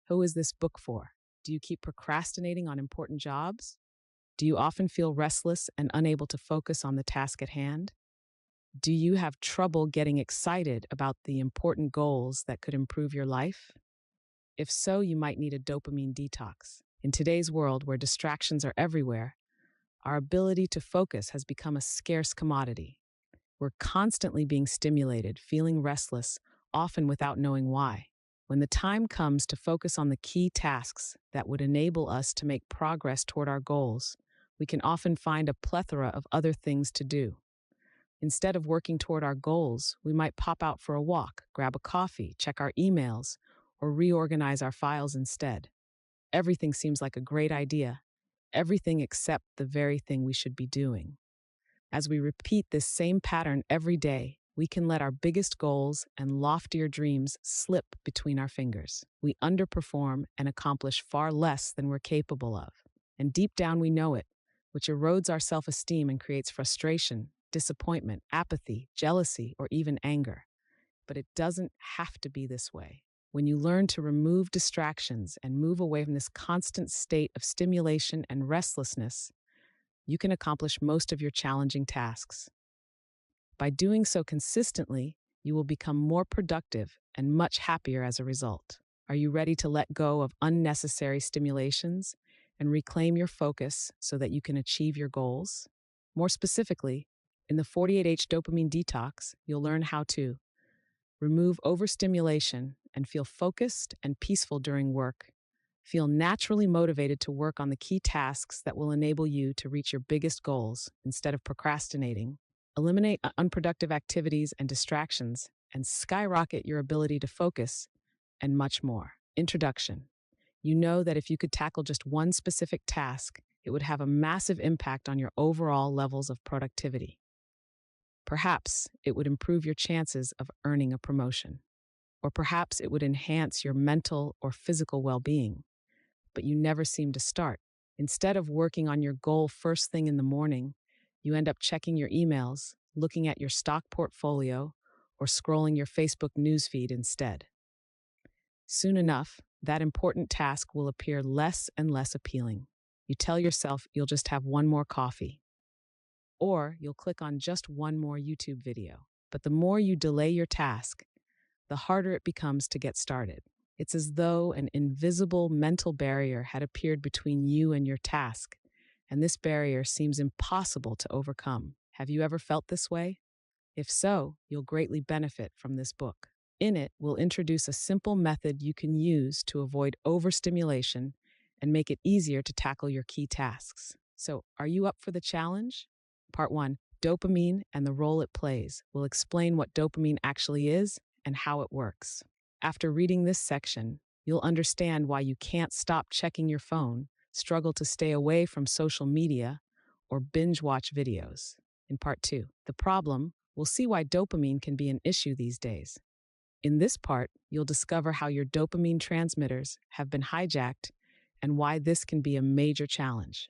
Who is this book for? Do you keep procrastinating on important jobs? Do you often feel restless and unable to focus on the task at hand? Do you have trouble getting excited about the important goals that could improve your life? If so, you might need a dopamine detox. In today's world where distractions are everywhere, our ability to focus has become a scarce commodity. We're constantly being stimulated, feeling restless, often without knowing why. When the time comes to focus on the key tasks that would enable us to make progress toward our goals, we can often find a plethora of other things to do. Instead of working toward our goals, we might pop out for a walk, grab a coffee, check our emails, or reorganize our files instead. Everything seems like a great idea, everything except the very thing we should be doing. As we repeat this same pattern every day, we can let our biggest goals and loftier dreams slip between our fingers. We underperform and accomplish far less than we're capable of. And deep down we know it, which erodes our self-esteem and creates frustration, disappointment, apathy, jealousy, or even anger. But it doesn't have to be this way. When you learn to remove distractions and move away from this constant state of stimulation and restlessness, you can accomplish most of your challenging tasks. By doing so consistently, you will become more productive and much happier as a result. Are you ready to let go of unnecessary stimulations and reclaim your focus so that you can achieve your goals? More specifically, in the 48H Dopamine Detox, you'll learn how to remove overstimulation and feel focused and peaceful during work. Feel naturally motivated to work on the key tasks that will enable you to reach your biggest goals instead of procrastinating. Eliminate unproductive activities and distractions and skyrocket your ability to focus, and much more. Introduction. You know that if you could tackle just one specific task, it would have a massive impact on your overall levels of productivity. Perhaps it would improve your chances of earning a promotion, or perhaps it would enhance your mental or physical well-being. But you never seem to start. Instead of working on your goal first thing in the morning, you end up checking your emails, looking at your stock portfolio, or scrolling your Facebook newsfeed instead. Soon enough, that important task will appear less and less appealing. You tell yourself you'll just have one more coffee, or you'll click on just one more YouTube video. But the more you delay your task, the harder it becomes to get started. It's as though an invisible mental barrier had appeared between you and your task, and this barrier seems impossible to overcome. Have you ever felt this way? If so, you'll greatly benefit from this book. In it, we'll introduce a simple method you can use to avoid overstimulation and make it easier to tackle your key tasks. So, are you up for the challenge? Part 1, Dopamine and the Role It Plays. We'll explain what dopamine actually is and how it works. After reading this section, you'll understand why you can't stop checking your phone, struggle to stay away from social media, or binge watch videos. In Part 2, The Problem, we'll see why dopamine can be an issue these days. In this part, you'll discover how your dopamine transmitters have been hijacked and why this can be a major challenge.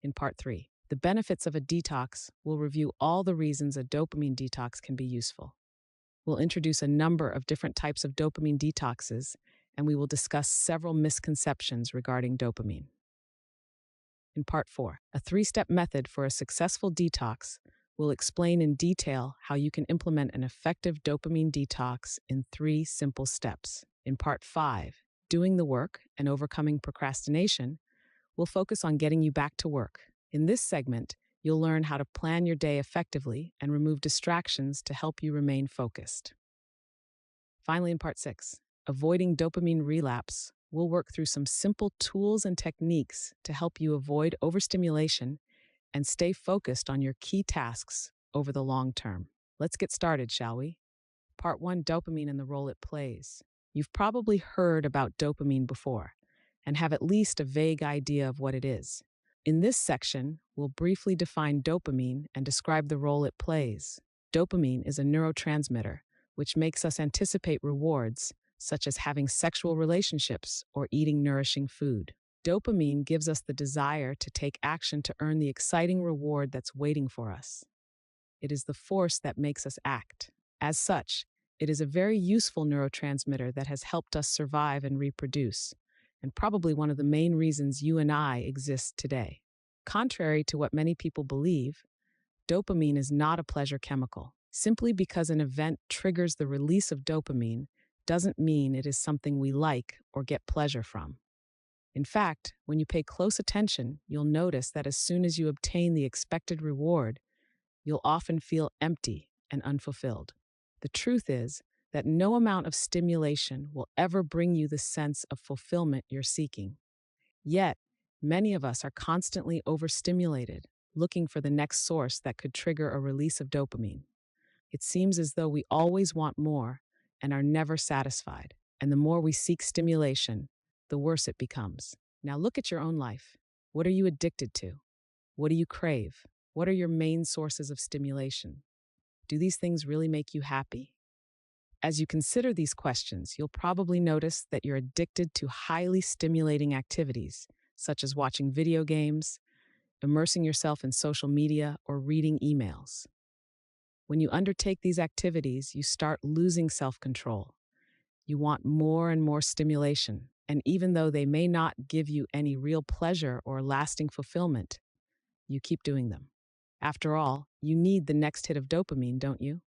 In Part 3, The Benefits of a Detox, we'll review all the reasons a dopamine detox can be useful. We'll introduce a number of different types of dopamine detoxes, and we will discuss several misconceptions regarding dopamine. In Part 4, A 3-Step Method for a Successful Detox, we'll explain in detail how you can implement an effective dopamine detox in 3 simple steps. In Part 5, Doing the Work and Overcoming Procrastination, we'll focus on getting you back to work. In this segment, you'll learn how to plan your day effectively and remove distractions to help you remain focused. Finally, in Part 6, Avoiding Dopamine Relapse, we'll work through some simple tools and techniques to help you avoid overstimulation and stay focused on your key tasks over the long term. Let's get started, shall we? Part 1, Dopamine and the Role It Plays. You've probably heard about dopamine before and have at least a vague idea of what it is. In this section, we'll briefly define dopamine and describe the role it plays. Dopamine is a neurotransmitter, which makes us anticipate rewards, such as having sexual relationships or eating nourishing food. Dopamine gives us the desire to take action to earn the exciting reward that's waiting for us. It is the force that makes us act. As such, it is a very useful neurotransmitter that has helped us survive and reproduce. and probably one of the main reasons you and I exist today. Contrary to what many people believe, dopamine is not a pleasure chemical. Simply because an event triggers the release of dopamine doesn't mean it is something we like or get pleasure from. In fact, when you pay close attention, you'll notice that as soon as you obtain the expected reward, you'll often feel empty and unfulfilled. The truth is that no amount of stimulation will ever bring you the sense of fulfillment you're seeking. Yet, many of us are constantly overstimulated, looking for the next source that could trigger a release of dopamine. It seems as though we always want more and are never satisfied. And the more we seek stimulation, the worse it becomes. Now look at your own life. What are you addicted to? What do you crave? What are your main sources of stimulation? Do these things really make you happy? As you consider these questions, you'll probably notice that you're addicted to highly stimulating activities, such as watching video games, immersing yourself in social media, or reading emails. When you undertake these activities, you start losing self-control. You want more and more stimulation, and even though they may not give you any real pleasure or lasting fulfillment, you keep doing them. After all, you need the next hit of dopamine, don't you?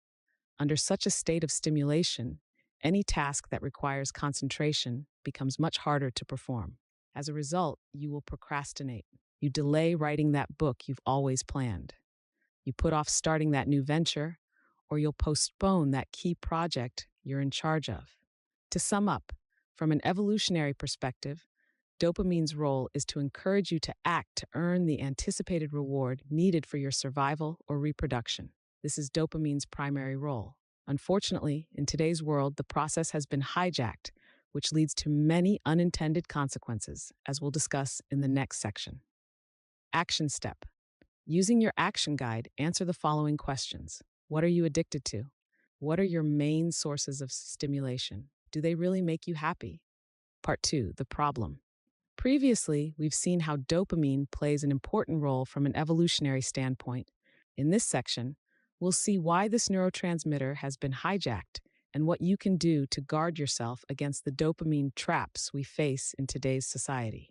Under such a state of stimulation, any task that requires concentration becomes much harder to perform. As a result, you will procrastinate. You delay writing that book you've always planned. You put off starting that new venture, or you'll postpone that key project you're in charge of. To sum up, from an evolutionary perspective, dopamine's role is to encourage you to act to earn the anticipated reward needed for your survival or reproduction. This is dopamine's primary role. Unfortunately, in today's world, the process has been hijacked, which leads to many unintended consequences, as we'll discuss in the next section. Action step. Using your action guide, answer the following questions. What are you addicted to? What are your main sources of stimulation? Do they really make you happy? Part 2, the problem. Previously, we've seen how dopamine plays an important role from an evolutionary standpoint. In this section, we'll see why this neurotransmitter has been hijacked and what you can do to guard yourself against the dopamine traps we face in today's society.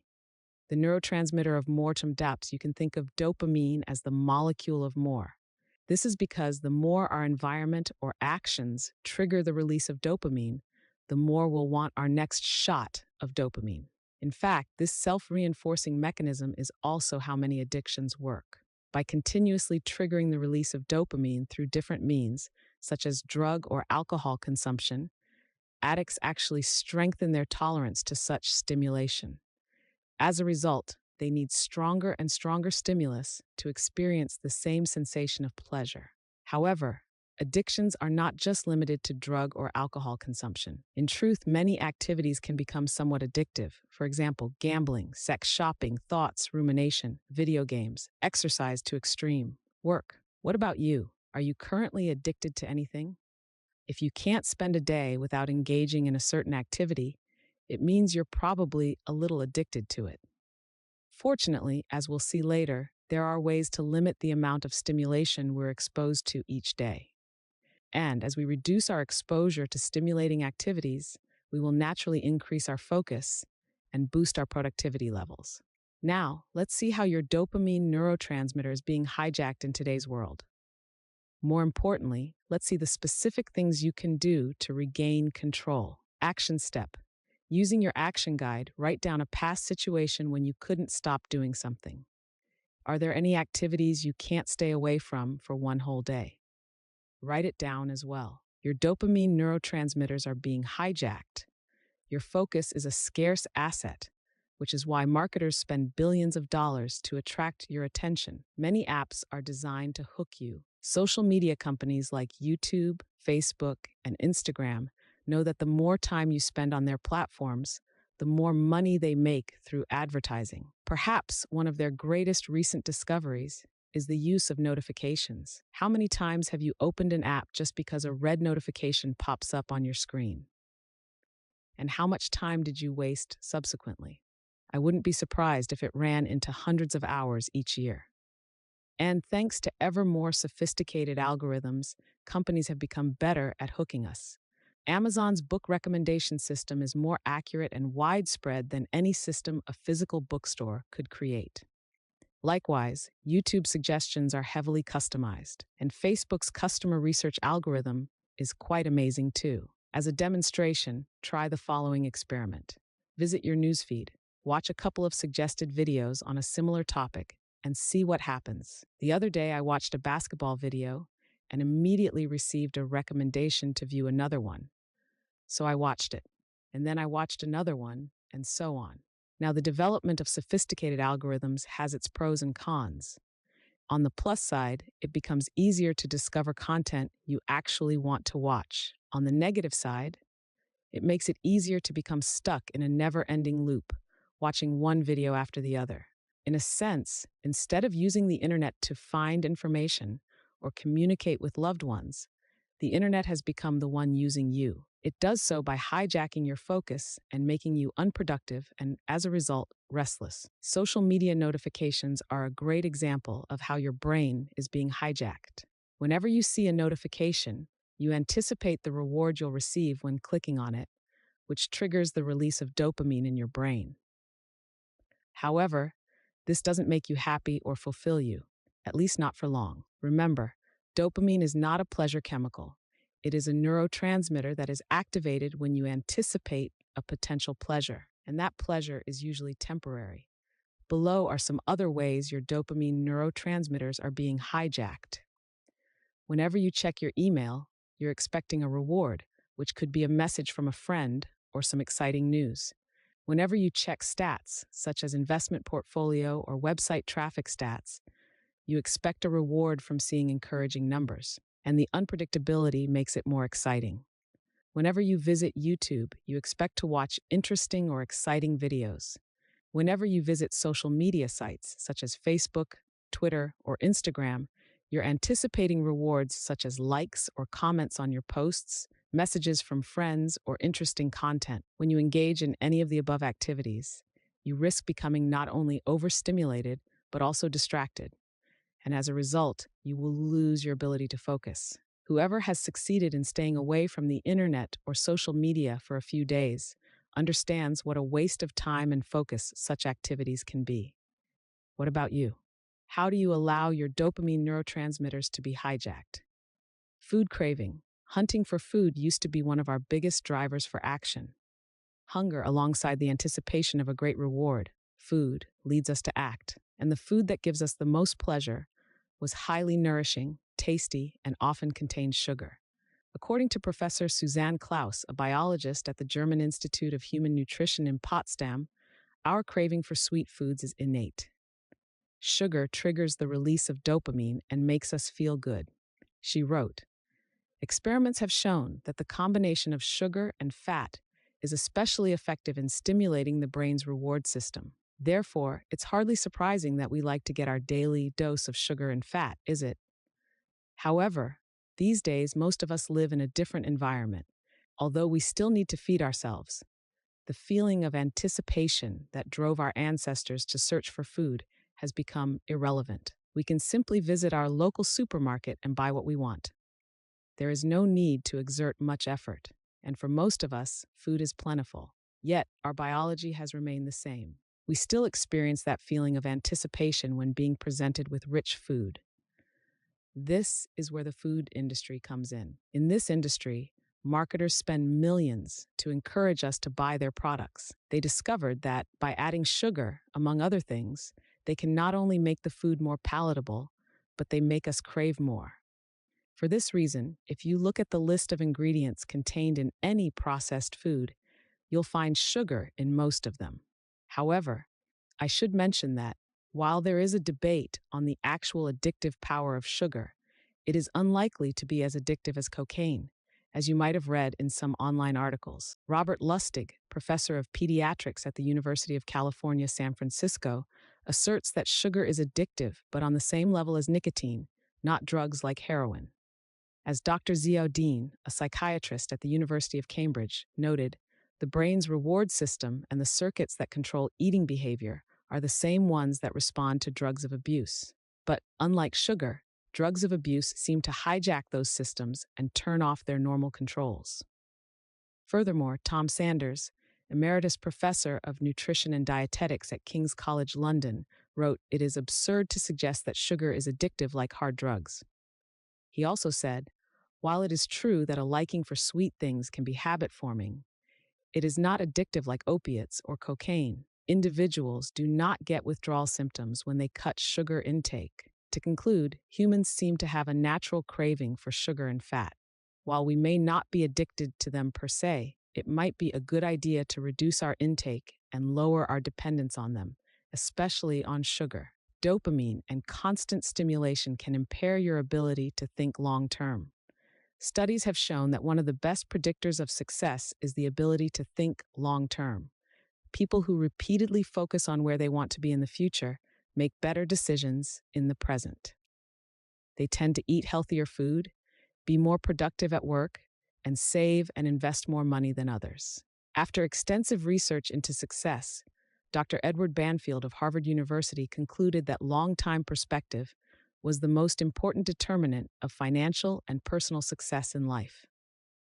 The neurotransmitter of mortem daps, you can think of dopamine as the molecule of more. This is because the more our environment or actions trigger the release of dopamine, the more we'll want our next shot of dopamine. In fact, this self-reinforcing mechanism is also how many addictions work. By continuously triggering the release of dopamine through different means, such as drug or alcohol consumption, addicts actually strengthen their tolerance to such stimulation. As a result, they need stronger and stronger stimulus to experience the same sensation of pleasure. However, addictions are not just limited to drug or alcohol consumption. In truth, many activities can become somewhat addictive. For example, gambling, sex shopping, thoughts, rumination, video games, exercise to extreme, work. What about you? Are you currently addicted to anything? If you can't spend a day without engaging in a certain activity, it means you're probably a little addicted to it. Fortunately, as we'll see later, there are ways to limit the amount of stimulation we're exposed to each day. And as we reduce our exposure to stimulating activities, we will naturally increase our focus and boost our productivity levels. Now, let's see how your dopamine neurotransmitter is being hijacked in today's world. More importantly, let's see the specific things you can do to regain control. Action step. Using your action guide, write down a past situation when you couldn't stop doing something. Are there any activities you can't stay away from for one whole day? Write it down as well. Your dopamine neurotransmitters are being hijacked. Your focus is a scarce asset, which is why marketers spend billions of dollars to attract your attention. Many apps are designed to hook you. Social media companies like YouTube, Facebook, and Instagram know that the more time you spend on their platforms, the more money they make through advertising. Perhaps one of their greatest recent discoveries is the use of notifications. How many times have you opened an app just because a red notification pops up on your screen? And how much time did you waste subsequently? I wouldn't be surprised if it ran into hundreds of hours each year. And thanks to ever more sophisticated algorithms, companies have become better at hooking us. Amazon's book recommendation system is more accurate and widespread than any system a physical bookstore could create. Likewise, YouTube suggestions are heavily customized, and Facebook's customer research algorithm is quite amazing too. As a demonstration, try the following experiment. Visit your newsfeed, watch a couple of suggested videos on a similar topic, and see what happens. The other day, I watched a basketball video and immediately received a recommendation to view another one. So I watched it, and then I watched another one, and so on. Now, the development of sophisticated algorithms has its pros and cons. On the plus side, it becomes easier to discover content you actually want to watch. On the negative side, it makes it easier to become stuck in a never-ending loop, watching one video after the other. In a sense, instead of using the internet to find information or communicate with loved ones, the internet has become the one using you. It does so by hijacking your focus and making you unproductive and, as a result, restless. Social media notifications are a great example of how your brain is being hijacked. Whenever you see a notification, you anticipate the reward you'll receive when clicking on it, which triggers the release of dopamine in your brain. However, this doesn't make you happy or fulfill you, at least not for long. Remember, dopamine is not a pleasure chemical. It is a neurotransmitter that is activated when you anticipate a potential pleasure, and that pleasure is usually temporary. Below are some other ways your dopamine neurotransmitters are being hijacked. Whenever you check your email, you're expecting a reward, which could be a message from a friend or some exciting news. Whenever you check stats, such as investment portfolio or website traffic stats, you expect a reward from seeing encouraging numbers, and the unpredictability makes it more exciting. Whenever you visit YouTube, you expect to watch interesting or exciting videos. Whenever you visit social media sites, such as Facebook, Twitter, or Instagram, you're anticipating rewards such as likes or comments on your posts, messages from friends, or interesting content. When you engage in any of the above activities, you risk becoming not only overstimulated, but also distracted. And as a result, you will lose your ability to focus. Whoever has succeeded in staying away from the internet or social media for a few days understands what a waste of time and focus such activities can be. What about you? How do you allow your dopamine neurotransmitters to be hijacked? Food craving. Hunting for food used to be one of our biggest drivers for action. Hunger, alongside the anticipation of a great reward, food, leads us to act. And the food that gives us the most pleasure was highly nourishing, tasty, and often contained sugar. According to Professor Suzanne Klaus, a biologist at the German Institute of Human Nutrition in Potsdam, our craving for sweet foods is innate. Sugar triggers the release of dopamine and makes us feel good. She wrote, "Experiments have shown that the combination of sugar and fat is especially effective in stimulating the brain's reward system. Therefore, it's hardly surprising that we like to get our daily dose of sugar and fat, is it? However, these days, most of us live in a different environment. Although we still need to feed ourselves, the feeling of anticipation that drove our ancestors to search for food has become irrelevant. We can simply visit our local supermarket and buy what we want. There is no need to exert much effort, and for most of us, food is plentiful. Yet, our biology has remained the same. We still experience that feeling of anticipation when being presented with rich food. This is where the food industry comes in. In this industry, marketers spend millions to encourage us to buy their products. They discovered that by adding sugar, among other things, they can not only make the food more palatable, but they make us crave more. For this reason, if you look at the list of ingredients contained in any processed food, you'll find sugar in most of them. However, I should mention that while there is a debate on the actual addictive power of sugar, it is unlikely to be as addictive as cocaine, as you might have read in some online articles. Robert Lustig, professor of pediatrics at the University of California, San Francisco, asserts that sugar is addictive, but on the same level as nicotine, not drugs like heroin. As Dr. Ziauddin, a psychiatrist at the University of Cambridge, noted, the brain's reward system and the circuits that control eating behavior are the same ones that respond to drugs of abuse. But, unlike sugar, drugs of abuse seem to hijack those systems and turn off their normal controls. Furthermore, Tom Sanders, emeritus professor of nutrition and dietetics at King's College London, wrote, "It is absurd to suggest that sugar is addictive like hard drugs." He also said, "While it is true that a liking for sweet things can be habit-forming, it is not addictive like opiates or cocaine. Individuals do not get withdrawal symptoms when they cut sugar intake." To conclude, humans seem to have a natural craving for sugar and fat. While we may not be addicted to them per se, it might be a good idea to reduce our intake and lower our dependence on them, especially on sugar. Dopamine and constant stimulation can impair your ability to think long-term. Studies have shown that one of the best predictors of success is the ability to think long-term. People who repeatedly focus on where they want to be in the future make better decisions in the present. They tend to eat healthier food, be more productive at work, and save and invest more money than others. After extensive research into success, Dr. Edward Banfield of Harvard University concluded that long-time perspective was the most important determinant of financial and personal success in life.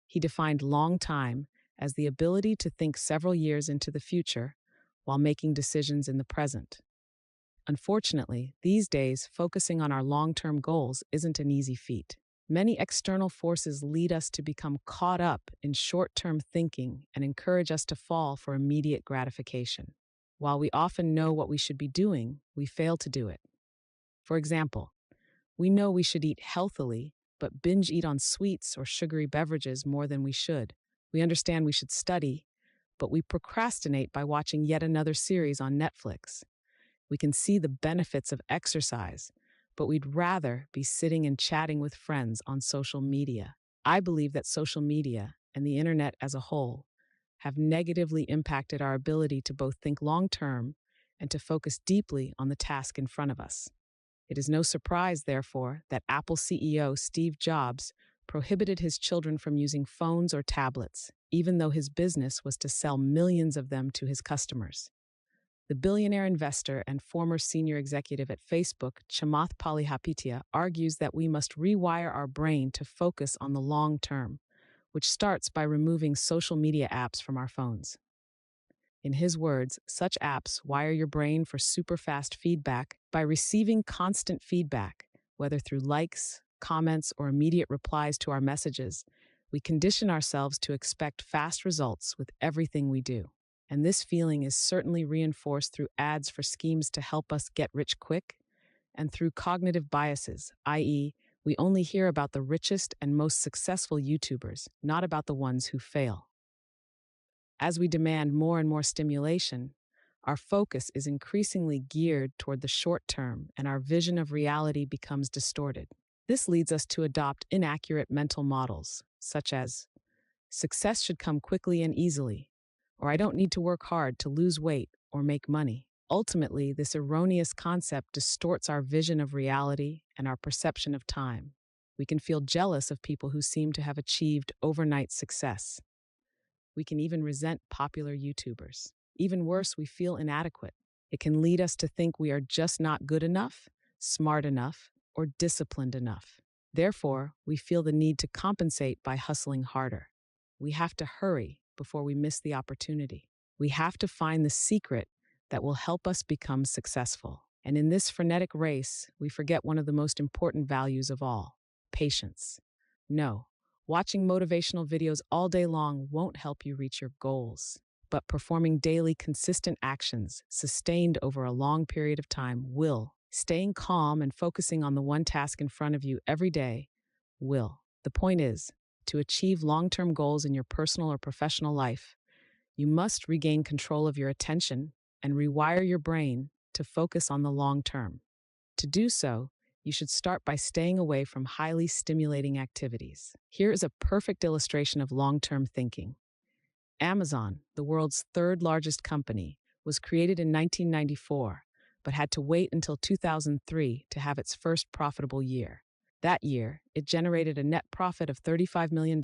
He defined long time as the ability to think several years into the future while making decisions in the present. Unfortunately, these days, focusing on our long-term goals isn't an easy feat. Many external forces lead us to become caught up in short-term thinking and encourage us to fall for immediate gratification. While we often know what we should be doing, we fail to do it. For example, we know we should eat healthily, but binge eat on sweets or sugary beverages more than we should. We understand we should study, but we procrastinate by watching yet another series on Netflix. We can see the benefits of exercise, but we'd rather be sitting and chatting with friends on social media. I believe that social media and the internet as a whole have negatively impacted our ability to both think long-term and to focus deeply on the task in front of us. It is no surprise, therefore, that Apple CEO Steve Jobs prohibited his children from using phones or tablets, even though his business was to sell millions of them to his customers. The billionaire investor and former senior executive at Facebook, Chamath Palihapitiya, argues that we must rewire our brain to focus on the long term, which starts by removing social media apps from our phones. In his words, such apps wire your brain for super-fast feedback by receiving constant feedback, whether through likes, comments, or immediate replies to our messages. We condition ourselves to expect fast results with everything we do. And this feeling is certainly reinforced through ads for schemes to help us get rich quick, and through cognitive biases, i.e., we only hear about the richest and most successful YouTubers, not about the ones who fail. As we demand more and more stimulation, our focus is increasingly geared toward the short term, and our vision of reality becomes distorted. This leads us to adopt inaccurate mental models, such as, "Success should come quickly and easily," or "I don't need to work hard to lose weight or make money." Ultimately, this erroneous concept distorts our vision of reality and our perception of time. We can feel jealous of people who seem to have achieved overnight success. We can even resent popular YouTubers. Even worse, we feel inadequate. It can lead us to think we are just not good enough, smart enough, or disciplined enough. Therefore, we feel the need to compensate by hustling harder. We have to hurry before we miss the opportunity. We have to find the secret that will help us become successful. And in this frenetic race, we forget one of the most important values of all: patience. No, watching motivational videos all day long won't help you reach your goals, but performing daily consistent actions sustained over a long period of time will. Staying calm and focusing on the one task in front of you every day will. The point is, to achieve long-term goals in your personal or professional life, you must regain control of your attention and rewire your brain to focus on the long term. To do so, you should start by staying away from highly stimulating activities. Here is a perfect illustration of long-term thinking. Amazon, the world's third largest company, was created in 1994, but had to wait until 2003 to have its first profitable year. That year, it generated a net profit of $35 million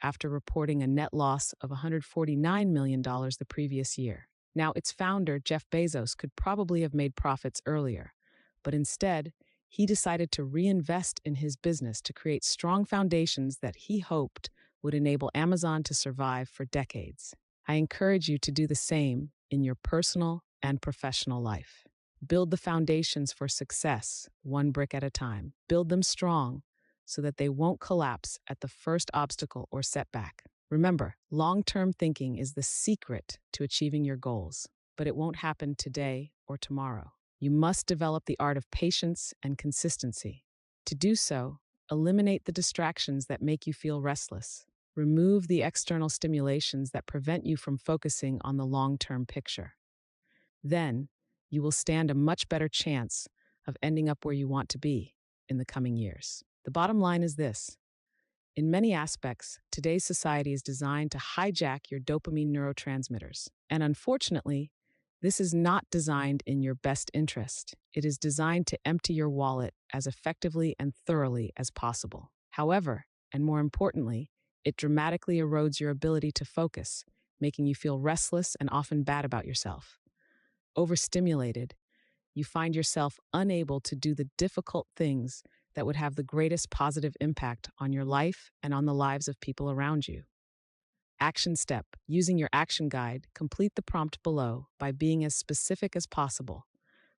after reporting a net loss of $149 million the previous year. Now, its founder, Jeff Bezos, could probably have made profits earlier, but instead, he decided to reinvest in his business to create strong foundations that he hoped would enable Amazon to survive for decades. I encourage you to do the same in your personal and professional life. Build the foundations for success, one brick at a time. Build them strong so that they won't collapse at the first obstacle or setback. Remember, long-term thinking is the secret to achieving your goals, but it won't happen today or tomorrow. You must develop the art of patience and consistency. To do so, eliminate the distractions that make you feel restless. Remove the external stimulations that prevent you from focusing on the long-term picture. Then, you will stand a much better chance of ending up where you want to be in the coming years. The bottom line is this. In many aspects, today's society is designed to hijack your dopamine neurotransmitters. And unfortunately, this is not designed in your best interest. It is designed to empty your wallet as effectively and thoroughly as possible. However, and more importantly, it dramatically erodes your ability to focus, making you feel restless and often bad about yourself. Overstimulated, you find yourself unable to do the difficult things that would have the greatest positive impact on your life and on the lives of people around you. Action step. Using your action guide, complete the prompt below by being as specific as possible.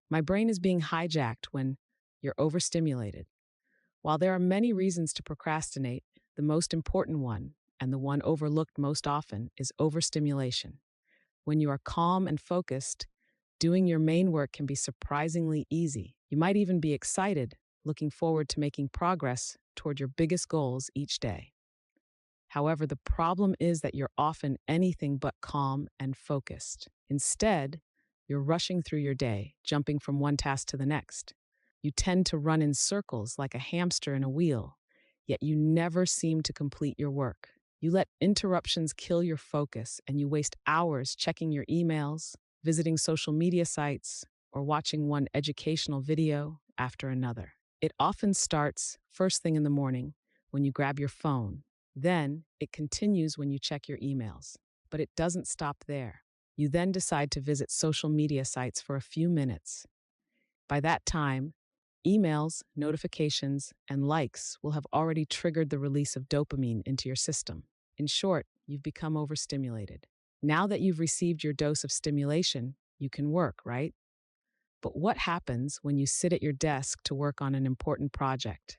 My brain is being hijacked when you're overstimulated. While there are many reasons to procrastinate, the most important one, and the one overlooked most often, is overstimulation. When you are calm and focused, doing your main work can be surprisingly easy. You might even be excited, looking forward to making progress toward your biggest goals each day. However, the problem is that you're often anything but calm and focused. Instead, you're rushing through your day, jumping from one task to the next. You tend to run in circles like a hamster in a wheel, yet you never seem to complete your work. You let interruptions kill your focus, and you waste hours checking your emails, visiting social media sites, or watching one educational video after another. It often starts first thing in the morning when you grab your phone. Then it continues when you check your emails. But it doesn't stop there. You then decide to visit social media sites for a few minutes. By that time, emails, notifications, and likes will have already triggered the release of dopamine into your system. In short, you've become overstimulated. Now that you've received your dose of stimulation, you can work, right? But what happens when you sit at your desk to work on an important project?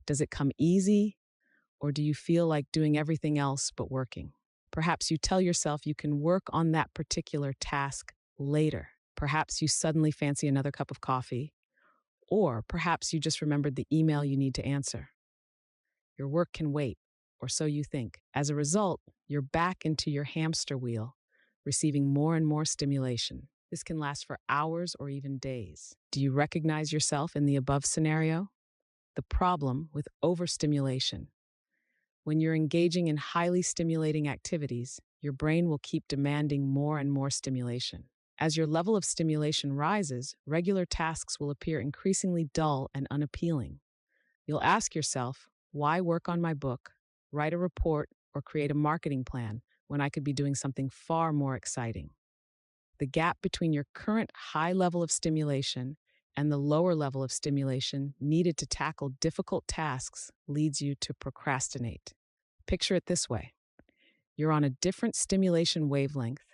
Does it come easy, or do you feel like doing everything else but working? Perhaps you tell yourself you can work on that particular task later. Perhaps you suddenly fancy another cup of coffee, or perhaps you just remembered the email you need to answer. Your work can wait, or so you think. As a result, you're back into your hamster wheel, receiving more and more stimulation. This can last for hours or even days. Do you recognize yourself in the above scenario? The problem with overstimulation. When you're engaging in highly stimulating activities, your brain will keep demanding more and more stimulation. As your level of stimulation rises, regular tasks will appear increasingly dull and unappealing. You'll ask yourself, why work on my book, write a report, or create a marketing plan when I could be doing something far more exciting? The gap between your current high level of stimulation and the lower level of stimulation needed to tackle difficult tasks leads you to procrastinate. Picture it this way. You're on a different stimulation wavelength,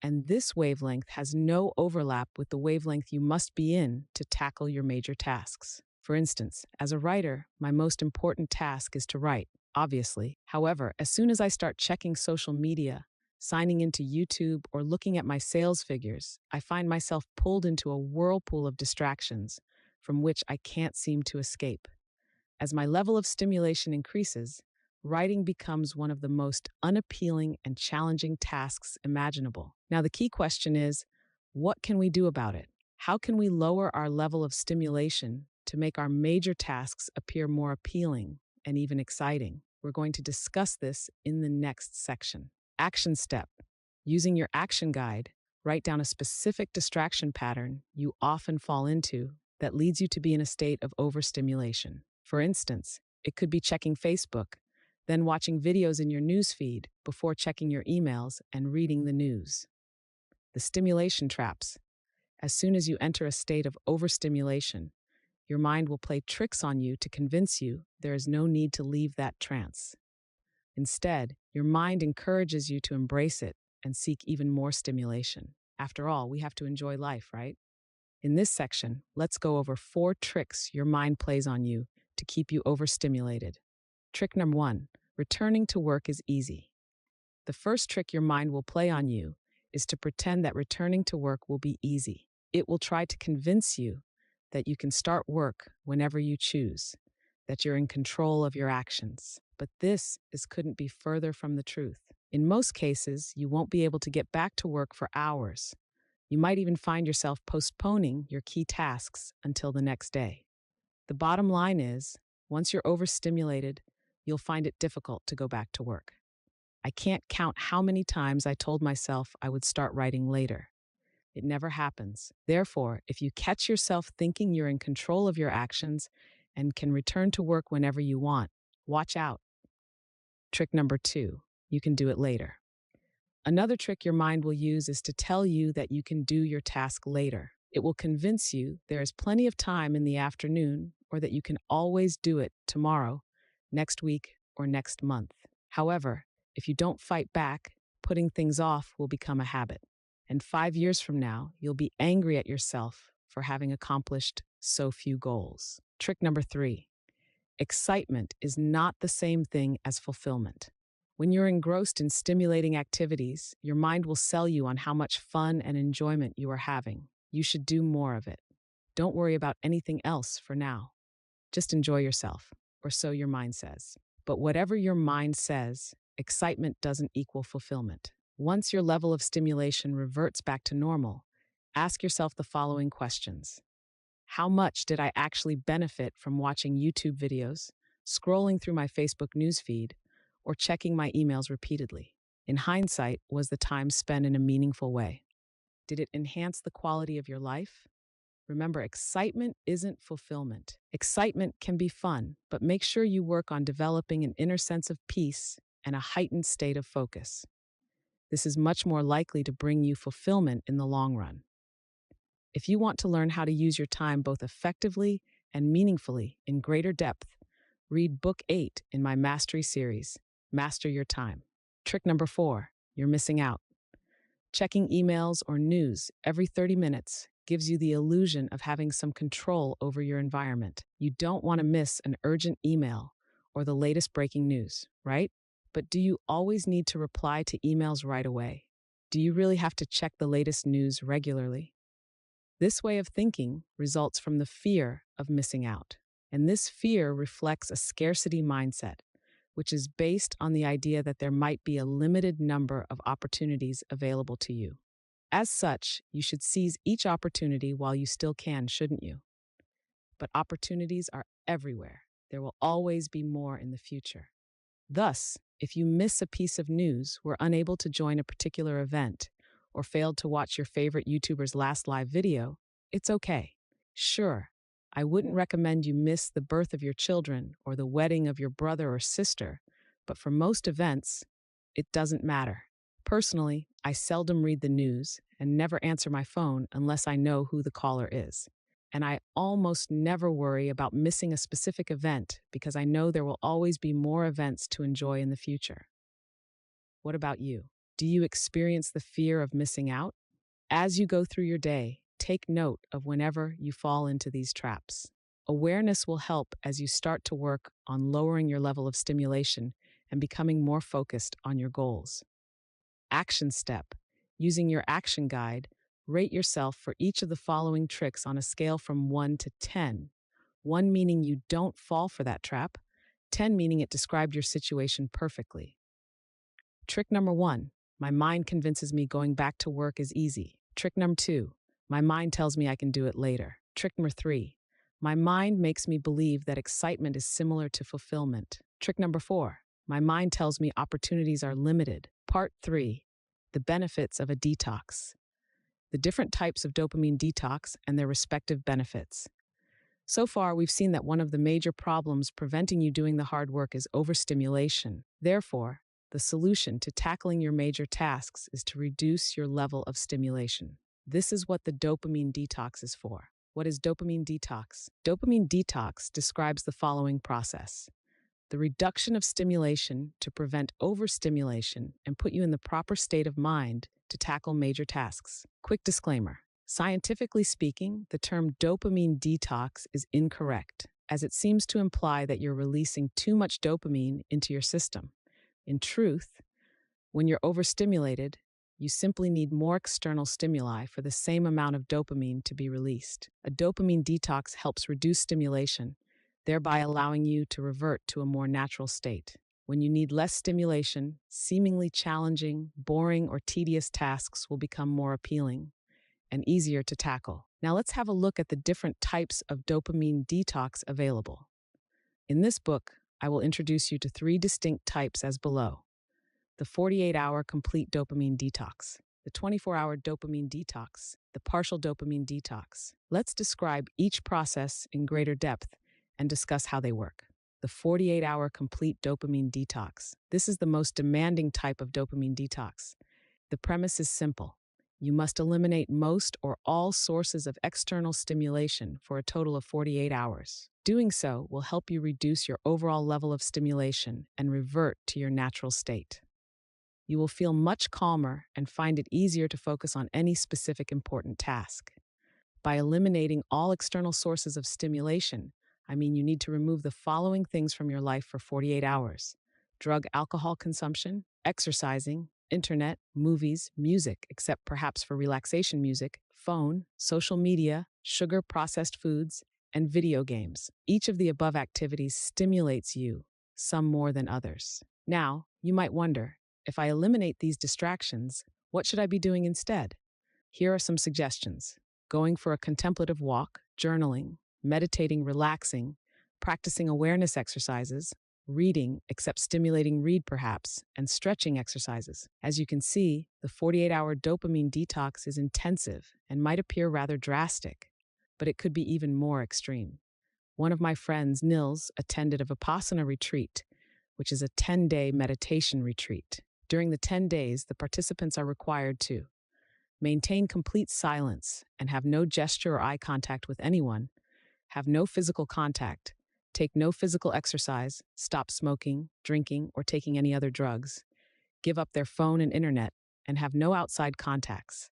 and this wavelength has no overlap with the wavelength you must be in to tackle your major tasks. For instance, as a writer, my most important task is to write, obviously. However, as soon as I start checking social media, signing into YouTube, or looking at my sales figures, I find myself pulled into a whirlpool of distractions from which I can't seem to escape. As my level of stimulation increases, writing becomes one of the most unappealing and challenging tasks imaginable. Now, the key question is, what can we do about it? How can we lower our level of stimulation to make our major tasks appear more appealing and even exciting? We're going to discuss this in the next section. Action step. Using your action guide, write down a specific distraction pattern you often fall into that leads you to be in a state of overstimulation. For instance, it could be checking Facebook, then watching videos in your news feed before checking your emails and reading the news. The stimulation traps. As soon as you enter a state of overstimulation, your mind will play tricks on you to convince you there is no need to leave that trance. Instead, your mind encourages you to embrace it and seek even more stimulation. After all, we have to enjoy life, right? In this section, let's go over 4 tricks your mind plays on you to keep you overstimulated. Trick number 1, returning to work is easy. The first trick your mind will play on you is to pretend that returning to work will be easy. It will try to convince you that you can start work whenever you choose, that you're in control of your actions. But couldn't be further from the truth. In most cases, you won't be able to get back to work for hours. You might even find yourself postponing your key tasks until the next day. The bottom line is, once you're overstimulated, you'll find it difficult to go back to work. I can't count how many times I told myself I would start writing later. It never happens. Therefore, if you catch yourself thinking you're in control of your actions and can return to work whenever you want, watch out. Trick number 2, you can do it later. Another trick your mind will use is to tell you that you can do your task later. It will convince you there is plenty of time in the afternoon, or that you can always do it tomorrow, next week, or next month. However, if you don't fight back, putting things off will become a habit. And 5 years from now, you'll be angry at yourself for having accomplished so few goals. Trick number 3, excitement is not the same thing as fulfillment. When you're engrossed in stimulating activities, your mind will sell you on how much fun and enjoyment you are having. You should do more of it. Don't worry about anything else for now. Just enjoy yourself, or so your mind says. But whatever your mind says, excitement doesn't equal fulfillment. Once your level of stimulation reverts back to normal, ask yourself the following questions. How much did I actually benefit from watching YouTube videos, scrolling through my Facebook newsfeed, or checking my emails repeatedly? In hindsight, was the time spent in a meaningful way? Did it enhance the quality of your life? Remember, excitement isn't fulfillment. Excitement can be fun, but make sure you work on developing an inner sense of peace and a heightened state of focus. This is much more likely to bring you fulfillment in the long run. If you want to learn how to use your time both effectively and meaningfully in greater depth, read Book 8 in my Mastery series, Master Your Time. Trick number 4, you're missing out. Checking emails or news every 30 minutes gives you the illusion of having some control over your environment. You don't want to miss an urgent email or the latest breaking news, right? But do you always need to reply to emails right away? Do you really have to check the latest news regularly? This way of thinking results from the fear of missing out. And this fear reflects a scarcity mindset, which is based on the idea that there might be a limited number of opportunities available to you. As such, you should seize each opportunity while you still can, shouldn't you? But opportunities are everywhere. There will always be more in the future. Thus, if you miss a piece of news, were unable to join a particular event, or failed to watch your favorite YouTuber's last live video, it's okay. Sure, I wouldn't recommend you miss the birth of your children or the wedding of your brother or sister, but for most events, it doesn't matter. Personally, I seldom read the news and never answer my phone unless I know who the caller is. And I almost never worry about missing a specific event because I know there will always be more events to enjoy in the future. What about you? Do you experience the fear of missing out? As you go through your day, take note of whenever you fall into these traps. Awareness will help as you start to work on lowering your level of stimulation and becoming more focused on your goals. Action step. Using your action guide, rate yourself for each of the following tricks on a scale from 1 to 10. 1 meaning you don't fall for that trap, 10 meaning it described your situation perfectly. Trick number 1. My mind convinces me going back to work is easy. Trick number 2. My mind tells me I can do it later. Trick number 3. My mind makes me believe that excitement is similar to fulfillment. Trick number 4. My mind tells me opportunities are limited. Part 3. The benefits of a detox. The different types of dopamine detox and their respective benefits. So far, we've seen that one of the major problems preventing you doing the hard work is overstimulation. Therefore, the solution to tackling your major tasks is to reduce your level of stimulation. This is what the dopamine detox is for. What is dopamine detox? Dopamine detox describes the following process. the reduction of stimulation to prevent overstimulation and put you in the proper state of mind to tackle major tasks. Quick disclaimer. Scientifically speaking, the term dopamine detox is incorrect, as it seems to imply that you're releasing too much dopamine into your system. In truth, when you're overstimulated, you simply need more external stimuli for the same amount of dopamine to be released. A dopamine detox helps reduce stimulation, thereby allowing you to revert to a more natural state. When you need less stimulation, seemingly challenging, boring, or tedious tasks will become more appealing and easier to tackle. Now let's have a look at the different types of dopamine detox available. In this book, I will introduce you to 3 distinct types as below: the 48-hour complete dopamine detox, the 24-hour dopamine detox, the partial dopamine detox. Let's describe each process in greater depth and discuss how they work. The 48-hour complete dopamine detox. This is the most demanding type of dopamine detox. The premise is simple. You must eliminate most or all sources of external stimulation for a total of 48 hours. Doing so will help you reduce your overall level of stimulation and revert to your natural state. You will feel much calmer and find it easier to focus on any specific important task. By eliminating all external sources of stimulation, I mean you need to remove the following things from your life for 48 hours: drug, alcohol consumption, exercising, internet, movies, music, except perhaps for relaxation music, phone, social media, sugar, processed foods, and video games. Each of the above activities stimulates you, some more than others. Now, you might wonder, if I eliminate these distractions, what should I be doing instead? Here are some suggestions: going for a contemplative walk, journaling, meditating, relaxing, practicing awareness exercises, reading, except stimulating read perhaps, and stretching exercises. As you can see, the 48-hour dopamine detox is intensive and might appear rather drastic, but it could be even more extreme. One of my friends, Nils, attended a Vipassana retreat, which is a 10-day meditation retreat. During the 10 days, the participants are required to maintain complete silence and have no gesture or eye contact with anyone, have no physical contact, take no physical exercise, stop smoking, drinking, or taking any other drugs, give up their phone and internet, and have no outside contacts,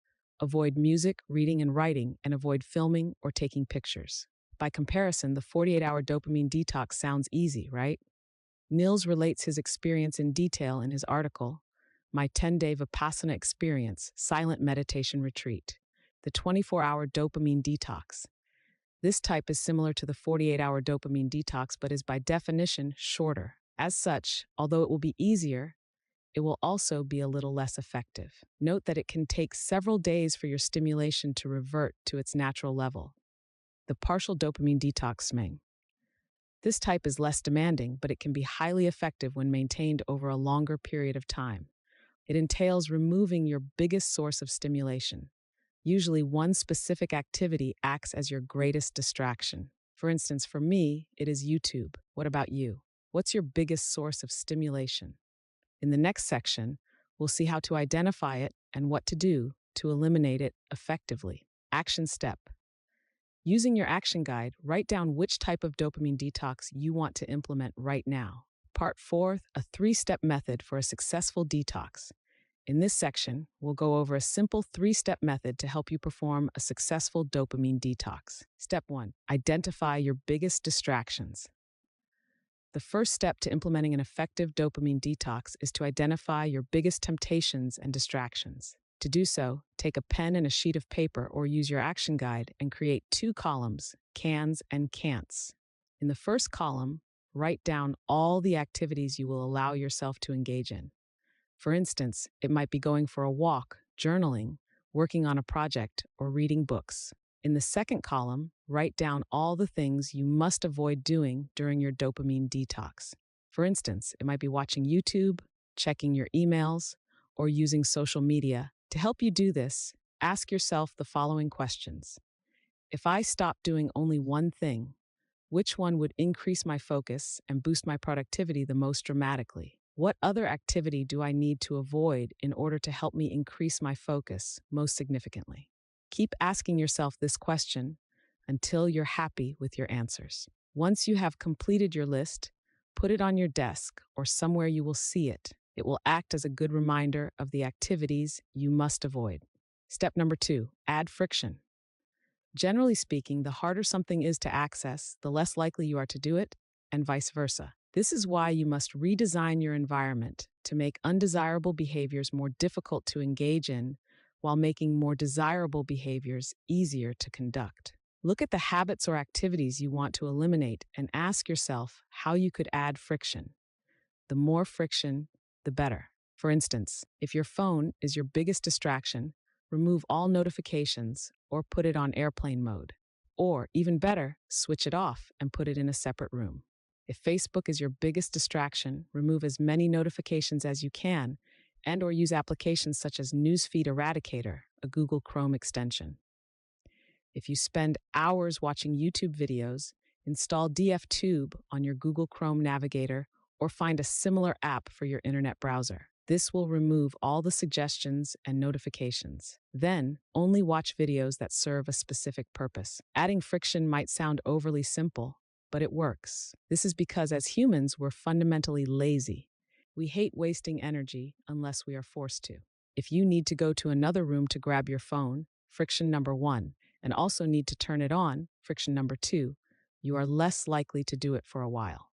avoid music, reading, and writing, and avoid filming or taking pictures. By comparison, the 48-hour dopamine detox sounds easy, right? Nils relates his experience in detail in his article, My 10-Day Vipassana Experience, Silent Meditation Retreat, the 24-hour dopamine detox. This type is similar to the 48-hour dopamine detox, but is by definition shorter. As such, although it will be easier, it will also be a little less effective. Note that it can take several days for your stimulation to revert to its natural level. The partial dopamine detox SMEng. This type is less demanding, but it can be highly effective when maintained over a longer period of time. It entails removing your biggest source of stimulation. Usually, one specific activity acts as your greatest distraction. For instance, for me, it is YouTube. What about you? What's your biggest source of stimulation? In the next section, we'll see how to identify it and what to do to eliminate it effectively. Action step. Using your action guide, write down which type of dopamine detox you want to implement right now. Part 4, a 3-step method for a successful detox. In this section, we'll go over a simple 3-step method to help you perform a successful dopamine detox. Step 1, identify your biggest distractions. The first step to implementing an effective dopamine detox is to identify your biggest temptations and distractions. To do so, take a pen and a sheet of paper or use your action guide and create 2 columns, cans and can'ts. In the first column, write down all the activities you will allow yourself to engage in. For instance, it might be going for a walk, journaling, working on a project, or reading books. In the second column, write down all the things you must avoid doing during your dopamine detox. For instance, it might be watching YouTube, checking your emails, or using social media. To help you do this, ask yourself the following questions. If I stop doing only one thing, which one would increase my focus and boost my productivity the most dramatically? What other activity do I need to avoid in order to help me increase my focus most significantly? Keep asking yourself this question until you're happy with your answers. Once you have completed your list, Put it on your desk or somewhere you will see it. It will act as a good reminder of the activities you must avoid. Step number 2, add friction. Generally speaking, the harder something is to access, the less likely you are to do it, and vice versa. This is why you must redesign your environment to make undesirable behaviors more difficult to engage in while making more desirable behaviors easier to conduct. Look at the habits or activities you want to eliminate and ask yourself how you could add friction. The more friction, the better. For instance, if your phone is your biggest distraction, remove all notifications or put it on airplane mode. Or, even better, switch it off and put it in a separate room. If Facebook is your biggest distraction, remove as many notifications as you can and/or use applications such as Newsfeed Eradicator, a Google Chrome extension. If you spend hours watching YouTube videos, install DFTube on your Google Chrome navigator or find a similar app for your internet browser. This will remove all the suggestions and notifications. Then, only watch videos that serve a specific purpose. Adding friction might sound overly simple, but it works. This is because as humans, we're fundamentally lazy. We hate wasting energy unless we are forced to. If you need to go to another room to grab your phone, friction number 1, and also need to turn it on, friction number 2, you are less likely to do it for a while.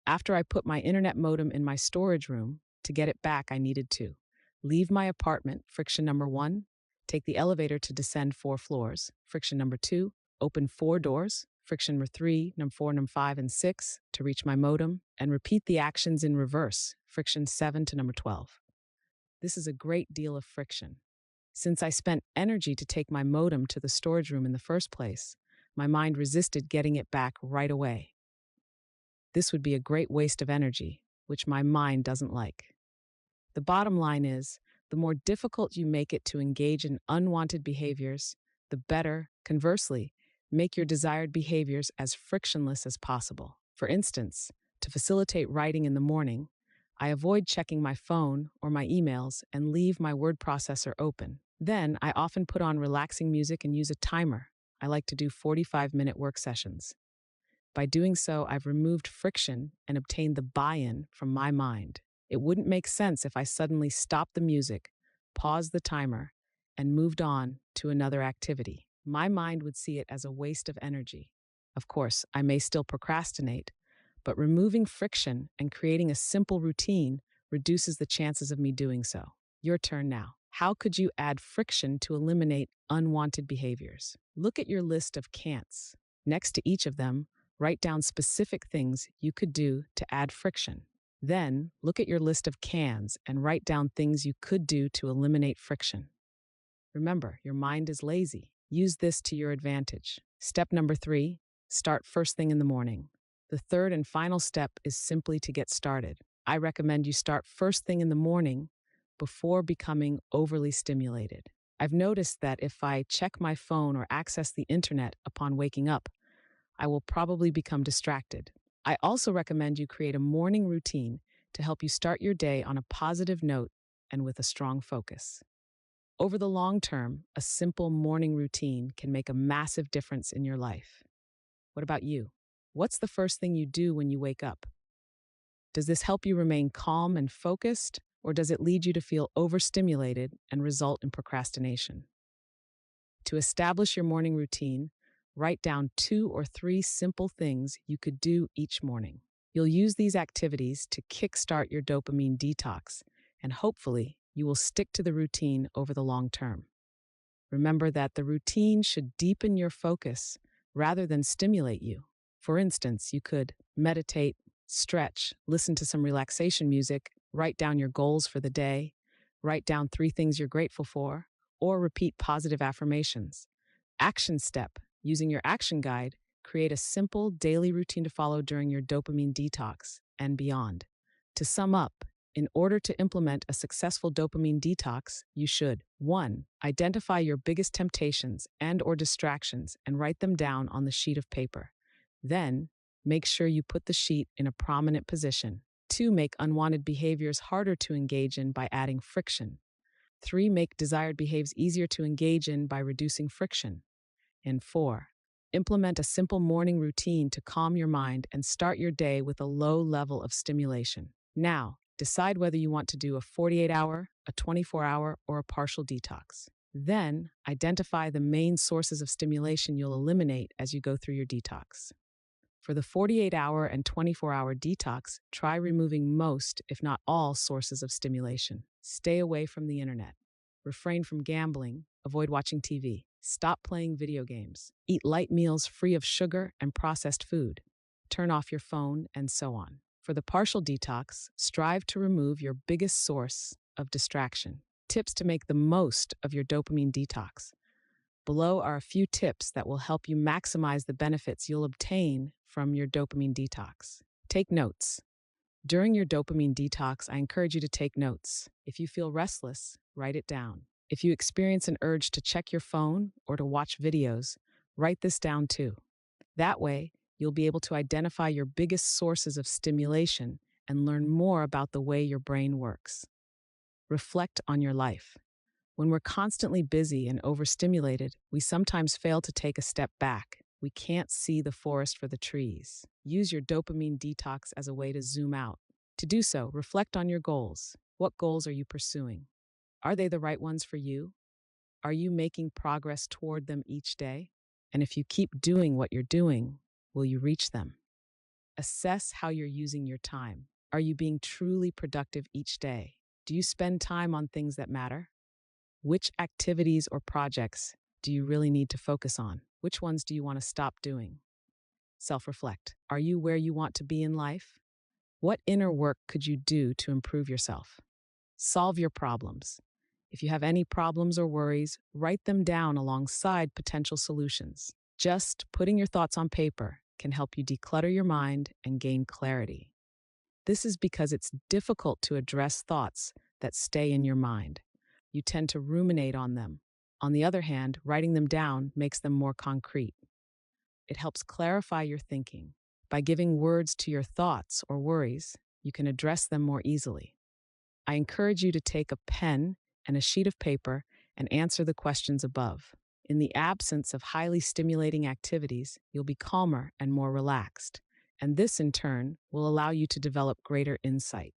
After I put my internet modem in my storage room, to get it back I needed to leave my apartment, friction number 1, take the elevator to descend 4 floors, friction number 2, open 4 doors, friction number 3, number 4, number 5, and 6 to reach my modem, and repeat the actions in reverse, friction 7 to number 12. This is a great deal of friction. Since I spent energy to take my modem to the storage room in the first place, my mind resisted getting it back right away. This would be a great waste of energy, which my mind doesn't like. The bottom line is, the more difficult you make it to engage in unwanted behaviors, the better, conversely, make your desired behaviors as frictionless as possible. For instance, to facilitate writing in the morning, I avoid checking my phone or my emails and leave my word processor open. Then, I often put on relaxing music and use a timer. I like to do 45-minute work sessions. By doing so, I've removed friction and obtained the buy-in from my mind. It wouldn't make sense if I suddenly stopped the music, paused the timer, and moved on to another activity. My mind would see it as a waste of energy. Of course, I may still procrastinate, but removing friction and creating a simple routine reduces the chances of me doing so. Your turn now. How could you add friction to eliminate unwanted behaviors? Look at your list of can'ts. Next to each of them, write down specific things you could do to add friction. Then, look at your list of cans and write down things you could do to eliminate friction. Remember, your mind is lazy. Use this to your advantage. Step number 3, start first thing in the morning. The third and final step is simply to get started. I recommend you start first thing in the morning before becoming overly stimulated. I've noticed that if I check my phone or access the internet upon waking up, I will probably become distracted. I also recommend you create a morning routine to help you start your day on a positive note and with a strong focus. Over the long term, a simple morning routine can make a massive difference in your life. What about you? What's the first thing you do when you wake up? Does this help you remain calm and focused, or does it lead you to feel overstimulated and result in procrastination? To establish your morning routine, write down 2 or 3 simple things you could do each morning. You'll use these activities to kickstart your dopamine detox, and hopefully, you will stick to the routine over the long term. Remember that the routine should deepen your focus rather than stimulate you. For instance, you could meditate, stretch, listen to some relaxation music, write down your goals for the day, write down 3 things you're grateful for, or repeat positive affirmations. Action step. Using your action guide, create a simple daily routine to follow during your dopamine detox and beyond. To sum up, in order to implement a successful dopamine detox, you should 1. Identify your biggest temptations and/or distractions and write them down on the sheet of paper. Then, make sure you put the sheet in a prominent position. 2. Make unwanted behaviors harder to engage in by adding friction. 3. Make desired behaviors easier to engage in by reducing friction. And 4. Implement a simple morning routine to calm your mind and start your day with a low level of stimulation. Now, decide whether you want to do a 48-hour, a 24-hour, or a partial detox. Then, identify the main sources of stimulation you'll eliminate as you go through your detox. For the 48-hour and 24-hour detox, try removing most, if not all, sources of stimulation. Stay away from the internet. Refrain from gambling. Avoid watching TV. Stop playing video games. Eat light meals free of sugar and processed food. Turn off your phone, and so on. For the partial detox, strive to remove your biggest source of distraction. Tips to make the most of your dopamine detox. Below are a few tips that will help you maximize the benefits you'll obtain from your dopamine detox. Take notes. During your dopamine detox, I encourage you to take notes. If you feel restless, write it down. If you experience an urge to check your phone or to watch videos, write this down too. That way, you'll be able to identify your biggest sources of stimulation and learn more about the way your brain works. Reflect on your life. When we're constantly busy and overstimulated, we sometimes fail to take a step back. We can't see the forest for the trees. Use your dopamine detox as a way to zoom out. To do so, reflect on your goals. What goals are you pursuing? Are they the right ones for you? Are you making progress toward them each day? And if you keep doing what you're doing, will you reach them? Assess how you're using your time. Are you being truly productive each day? Do you spend time on things that matter? Which activities or projects do you really need to focus on? Which ones do you want to stop doing? Self-reflect. Are you where you want to be in life? What inner work could you do to improve yourself? Solve your problems. If you have any problems or worries, write them down alongside potential solutions. Just putting your thoughts on paper can help you declutter your mind and gain clarity. This is because it's difficult to address thoughts that stay in your mind. You tend to ruminate on them. On the other hand, writing them down makes them more concrete. It helps clarify your thinking. By giving words to your thoughts or worries, you can address them more easily. I encourage you to take a pen and a sheet of paper and answer the questions above. In the absence of highly stimulating activities, you'll be calmer and more relaxed, and this in turn will allow you to develop greater insight.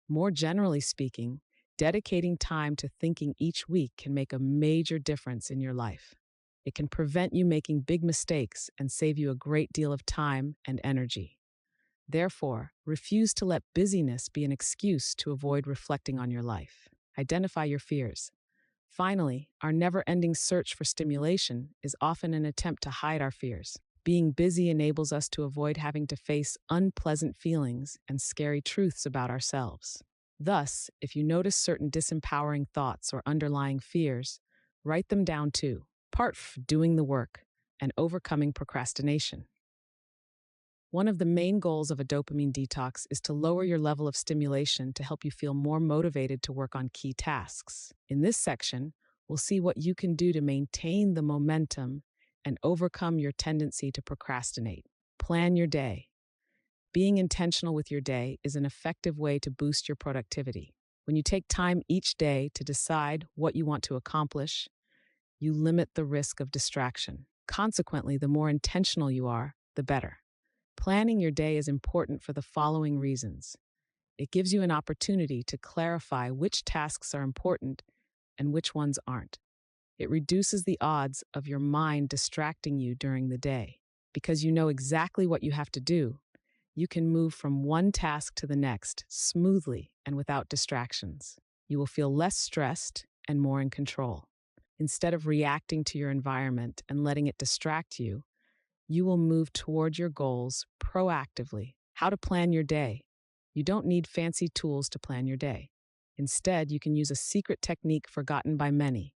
More generally speaking, dedicating time to thinking each week can make a major difference in your life. It can prevent you making big mistakes and save you a great deal of time and energy. Therefore, refuse to let busyness be an excuse to avoid reflecting on your life. Identify your fears. Finally, our never-ending search for stimulation is often an attempt to hide our fears. Being busy enables us to avoid having to face unpleasant feelings and scary truths about ourselves. Thus, if you notice certain disempowering thoughts or underlying fears, write them down too. Part F, doing the work and overcoming procrastination. One of the main goals of a dopamine detox is to lower your level of stimulation to help you feel more motivated to work on key tasks. In this section, we'll see what you can do to maintain the momentum and overcome your tendency to procrastinate. Plan your day. Being intentional with your day is an effective way to boost your productivity. When you take time each day to decide what you want to accomplish, you limit the risk of distraction. Consequently, the more intentional you are, the better. Planning your day is important for the following reasons. It gives you an opportunity to clarify which tasks are important and which ones aren't. It reduces the odds of your mind distracting you during the day. Because you know exactly what you have to do, you can move from one task to the next smoothly and without distractions. You will feel less stressed and more in control. Instead of reacting to your environment and letting it distract you, you will move toward your goals proactively. How to plan your day. You don't need fancy tools to plan your day. Instead, you can use a secret technique forgotten by many: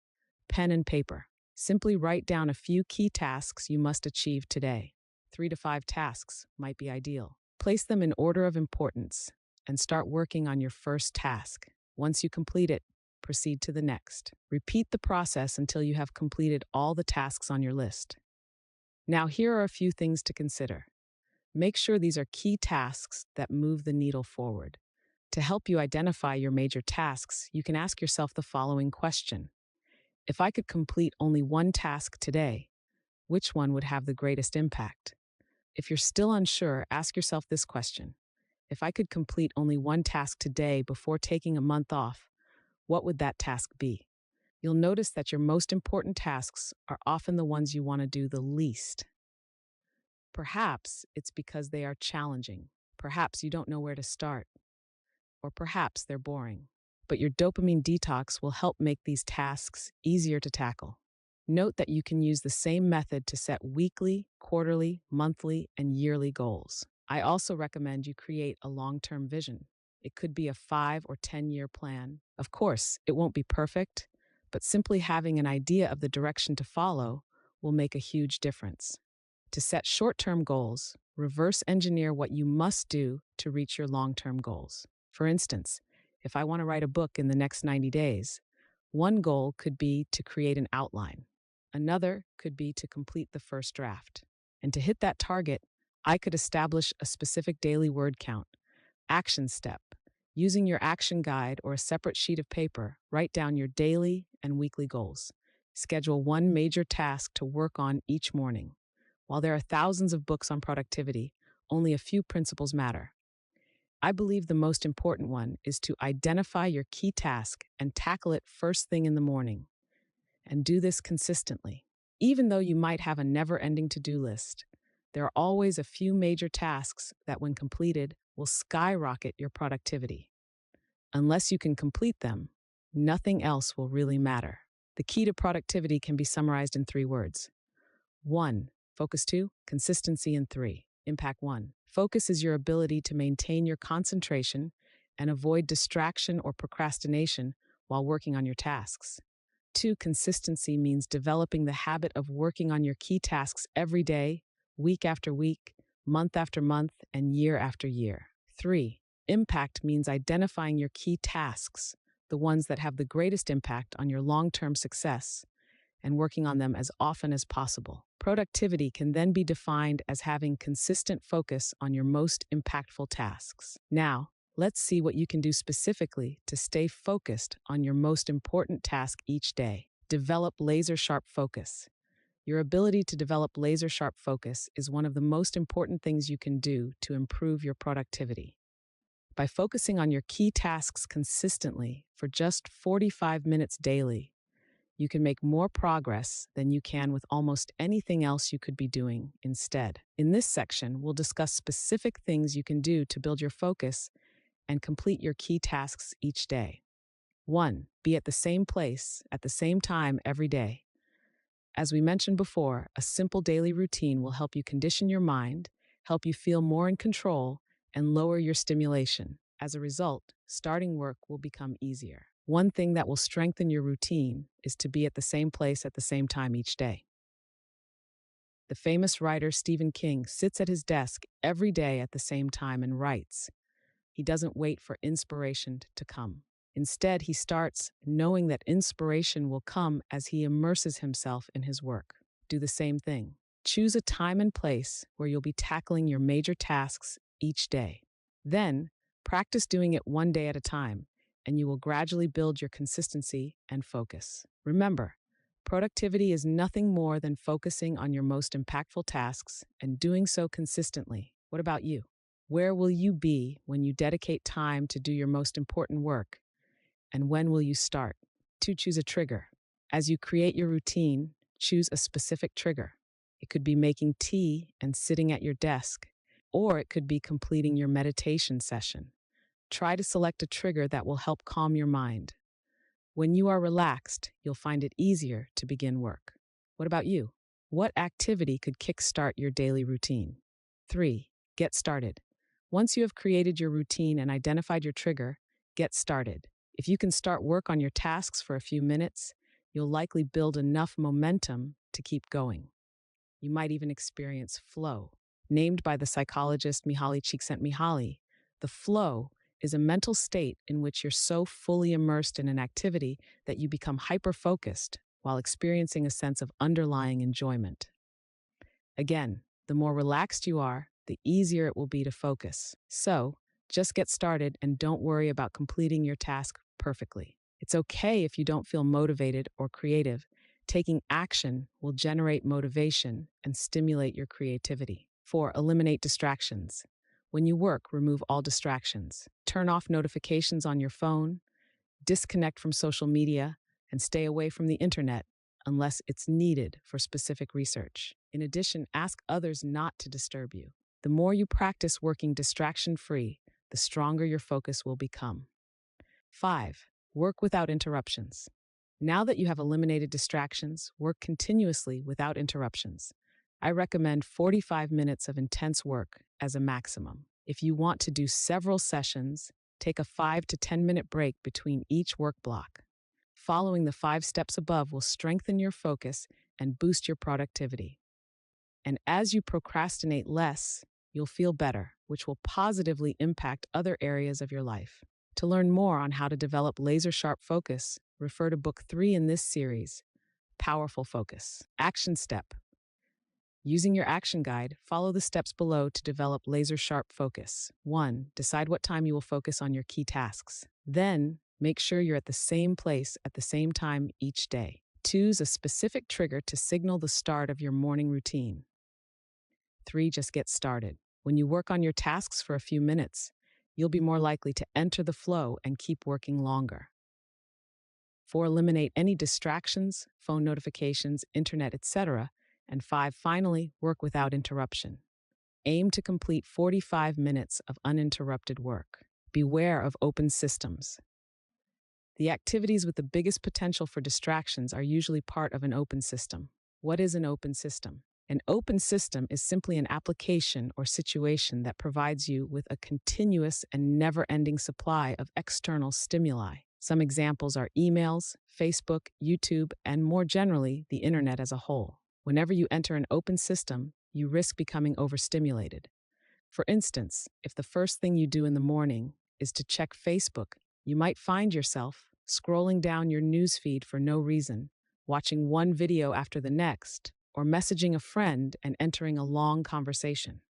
pen and paper. Simply write down a few key tasks you must achieve today. 3 to 5 tasks might be ideal. Place them in order of importance and start working on your first task. Once you complete it, proceed to the next. Repeat the process until you have completed all the tasks on your list. Now, here are a few things to consider. Make sure these are key tasks that move the needle forward. To help you identify your major tasks, you can ask yourself the following question: if I could complete only one task today, Which one would have the greatest impact? If you're still unsure, ask yourself this question. If I could complete only one task today before taking a month off, what would that task be? You'll notice that your most important tasks are often the ones you want to do the least. Perhaps it's because they are challenging. Perhaps you don't know where to start. Or perhaps they're boring. But your dopamine detox will help make these tasks easier to tackle. Note that you can use the same method to set weekly, quarterly, monthly, and yearly goals. I also recommend you create a long-term vision. It could be a 5 or 10-year plan. Of course, it won't be perfect, but simply having an idea of the direction to follow will make a huge difference. To set short-term goals, reverse engineer what you must do to reach your long-term goals. For instance, if I want to write a book in the next 90 days, one goal could be to create an outline. Another could be to complete the first draft. And to hit that target, I could establish a specific daily word count. Action step. Using your action guide or a separate sheet of paper, write down your daily and weekly goals. Schedule one major task to work on each morning. While there are thousands of books on productivity, only a few principles matter. I believe the most important one is to identify your key task and tackle it first thing in the morning. And do this consistently. Even though you might have a never-ending to-do list, there are always a few major tasks that, when completed, will skyrocket your productivity. Unless you can complete them, nothing else will really matter. The key to productivity can be summarized in 3 words. 1. Focus. 2. Consistency. And 3. Impact. 1. Focus is your ability to maintain your concentration and avoid distraction or procrastination while working on your tasks. 2. Consistency means developing the habit of working on your key tasks every day, week after week, month after month, and year after year. 3. Impact means identifying your key tasks, the ones that have the greatest impact on your long-term success, and working on them as often as possible. Productivity can then be defined as having consistent focus on your most impactful tasks. Now, let's see what you can do specifically to stay focused on your most important task each day. Develop laser-sharp focus. Your ability to develop laser-sharp focus is one of the most important things you can do to improve your productivity. By focusing on your key tasks consistently for just 45 minutes daily, you can make more progress than you can with almost anything else you could be doing instead. In this section, we'll discuss specific things you can do to build your focus and complete your key tasks each day. 1. Be at the same place at the same time every day. As we mentioned before, a simple daily routine will help you condition your mind, help you feel more in control, and lower your stimulation. As a result, starting work will become easier. One thing that will strengthen your routine is to be at the same place at the same time each day. The famous writer Stephen King sits at his desk every day at the same time and writes. He doesn't wait for inspiration to come. Instead, he starts knowing that inspiration will come as he immerses himself in his work. Do the same thing. Choose a time and place where you'll be tackling your major tasks each day. Then, practice doing it one day at a time, and you will gradually build your consistency and focus. Remember, productivity is nothing more than focusing on your most impactful tasks and doing so consistently. What about you? Where will you be when you dedicate time to do your most important work? And when will you start? 2. Choose a trigger. As you create your routine, choose a specific trigger. It could be making tea and sitting at your desk, or it could be completing your meditation session. Try to select a trigger that will help calm your mind. When you are relaxed, you'll find it easier to begin work. What about you? What activity could kickstart your daily routine? 3. Get started. Once you have created your routine and identified your trigger, get started. If you can start work on your tasks for a few minutes, you'll likely build enough momentum to keep going. You might even experience flow. Named by the psychologist Mihaly Csikszentmihalyi, the flow is a mental state in which you're so fully immersed in an activity that you become hyper-focused while experiencing a sense of underlying enjoyment. Again, the more relaxed you are, the easier it will be to focus. So, just get started and don't worry about completing your task perfectly. It's okay if you don't feel motivated or creative. Taking action will generate motivation and stimulate your creativity. 4. Eliminate distractions. When you work, remove all distractions. Turn off notifications on your phone, disconnect from social media, and stay away from the internet unless it's needed for specific research. In addition, ask others not to disturb you. The more you practice working distraction-free, the stronger your focus will become. 5. Work without interruptions. Now that you have eliminated distractions, work continuously without interruptions. I recommend 45 minutes of intense work as a maximum. If you want to do several sessions, take a 5 to 10 minute break between each work block. Following the 5 steps above will strengthen your focus and boost your productivity. And as you procrastinate less, you'll feel better, which will positively impact other areas of your life. To learn more on how to develop laser-sharp focus, refer to Book 3 in this series, Powerful Focus. Action Step. Using your action guide, follow the steps below to develop laser-sharp focus. 1. Decide what time you will focus on your key tasks. Then, make sure you're at the same place at the same time each day. Choose a specific trigger to signal the start of your morning routine. 3. Just get started. When you work on your tasks for a few minutes, you'll be more likely to enter the flow and keep working longer. 4. Eliminate any distractions, phone notifications, internet, etc. And 5. Finally, work without interruption. Aim to complete 45 minutes of uninterrupted work. Beware of open systems. The activities with the biggest potential for distractions are usually part of an open system. What is an open system? An open system is simply an application or situation that provides you with a continuous and never-ending supply of external stimuli. Some examples are emails, Facebook, YouTube, and more generally, the internet as a whole. Whenever you enter an open system, you risk becoming overstimulated. For instance, if the first thing you do in the morning is to check Facebook, you might find yourself scrolling down your newsfeed for no reason, watching one video after the next, or messaging a friend and entering a long conversation.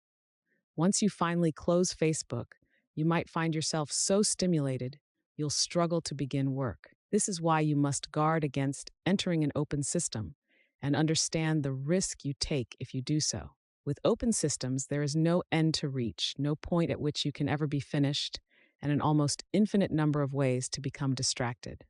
Once you finally close Facebook, you might find yourself so stimulated, you'll struggle to begin work. This is why you must guard against entering an open system and understand the risk you take if you do so. With open systems, there is no end to reach, no point at which you can ever be finished, and an almost infinite number of ways to become distracted.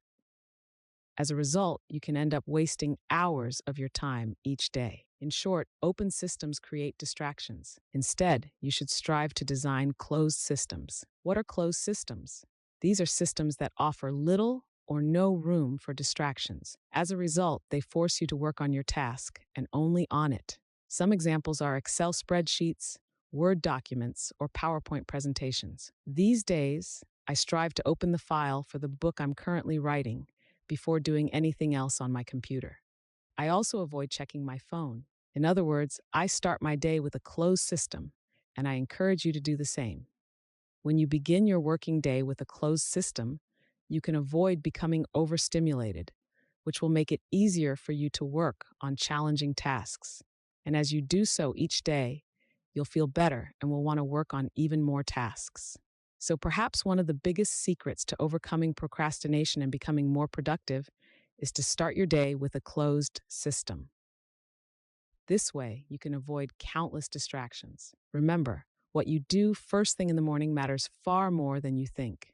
As a result, you can end up wasting hours of your time each day. In short, open systems create distractions. Instead, you should strive to design closed systems. What are closed systems? These are systems that offer little or no room for distractions. As a result, they force you to work on your task and only on it. Some examples are Excel spreadsheets, Word documents, or PowerPoint presentations. These days, I strive to open the file for the book I'm currently writing before doing anything else on my computer. I also avoid checking my phone. In other words, I start my day with a closed system, and I encourage you to do the same. When you begin your working day with a closed system, you can avoid becoming overstimulated, which will make it easier for you to work on challenging tasks. And as you do so each day, you'll feel better and will want to work on even more tasks. So perhaps one of the biggest secrets to overcoming procrastination and becoming more productive is to start your day with a closed system. This way, you can avoid countless distractions. Remember, what you do first thing in the morning matters far more than you think.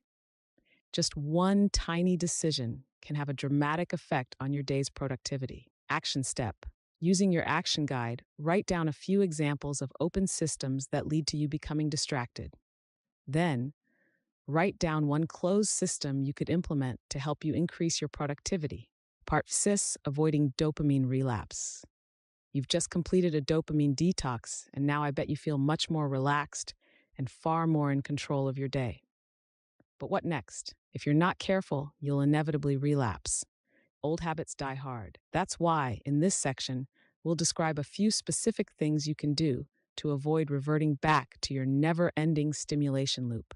Just one tiny decision can have a dramatic effect on your day's productivity. Action step. Using your action guide, write down a few examples of open systems that lead to you becoming distracted. Then, write down one closed system you could implement to help you increase your productivity. Part 6, avoiding dopamine relapse. You've just completed a dopamine detox, and now I bet you feel much more relaxed and far more in control of your day. But what next? If you're not careful, you'll inevitably relapse. Old habits die hard. That's why, in this section, we'll describe a few specific things you can do to avoid reverting back to your never-ending stimulation loop.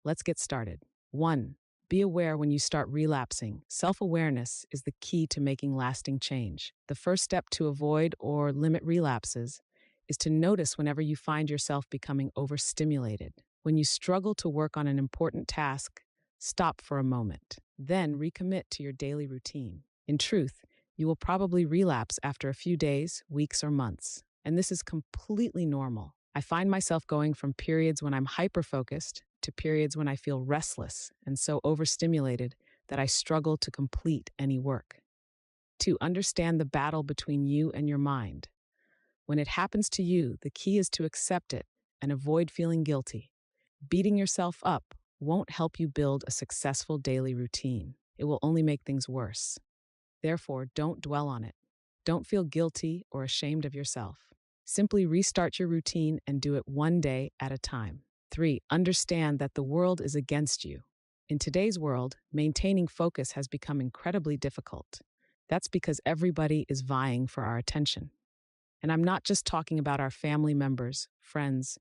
Let's get started. 1. Be aware when you start relapsing. Self-awareness is the key to making lasting change. The first step to avoid or limit relapses is to notice whenever you find yourself becoming overstimulated. When you struggle to work on an important task, stop for a moment. Then recommit to your daily routine. In truth, You will probably relapse after a few days, weeks, or months. And this is completely normal. I find myself going from periods when I'm hyper-focused to periods when I feel restless and so overstimulated that I struggle to complete any work. To understand the battle between you and your mind. When it happens to you, the key is to accept it and avoid feeling guilty. Beating yourself up won't help you build a successful daily routine. It will only make things worse. Therefore, don't dwell on it. Don't feel guilty or ashamed of yourself. Simply restart your routine and do it one day at a time. 3. Understand that the world is against you. In today's world, maintaining focus has become incredibly difficult. That's because everybody is vying for our attention. And I'm not just talking about our family members, friends,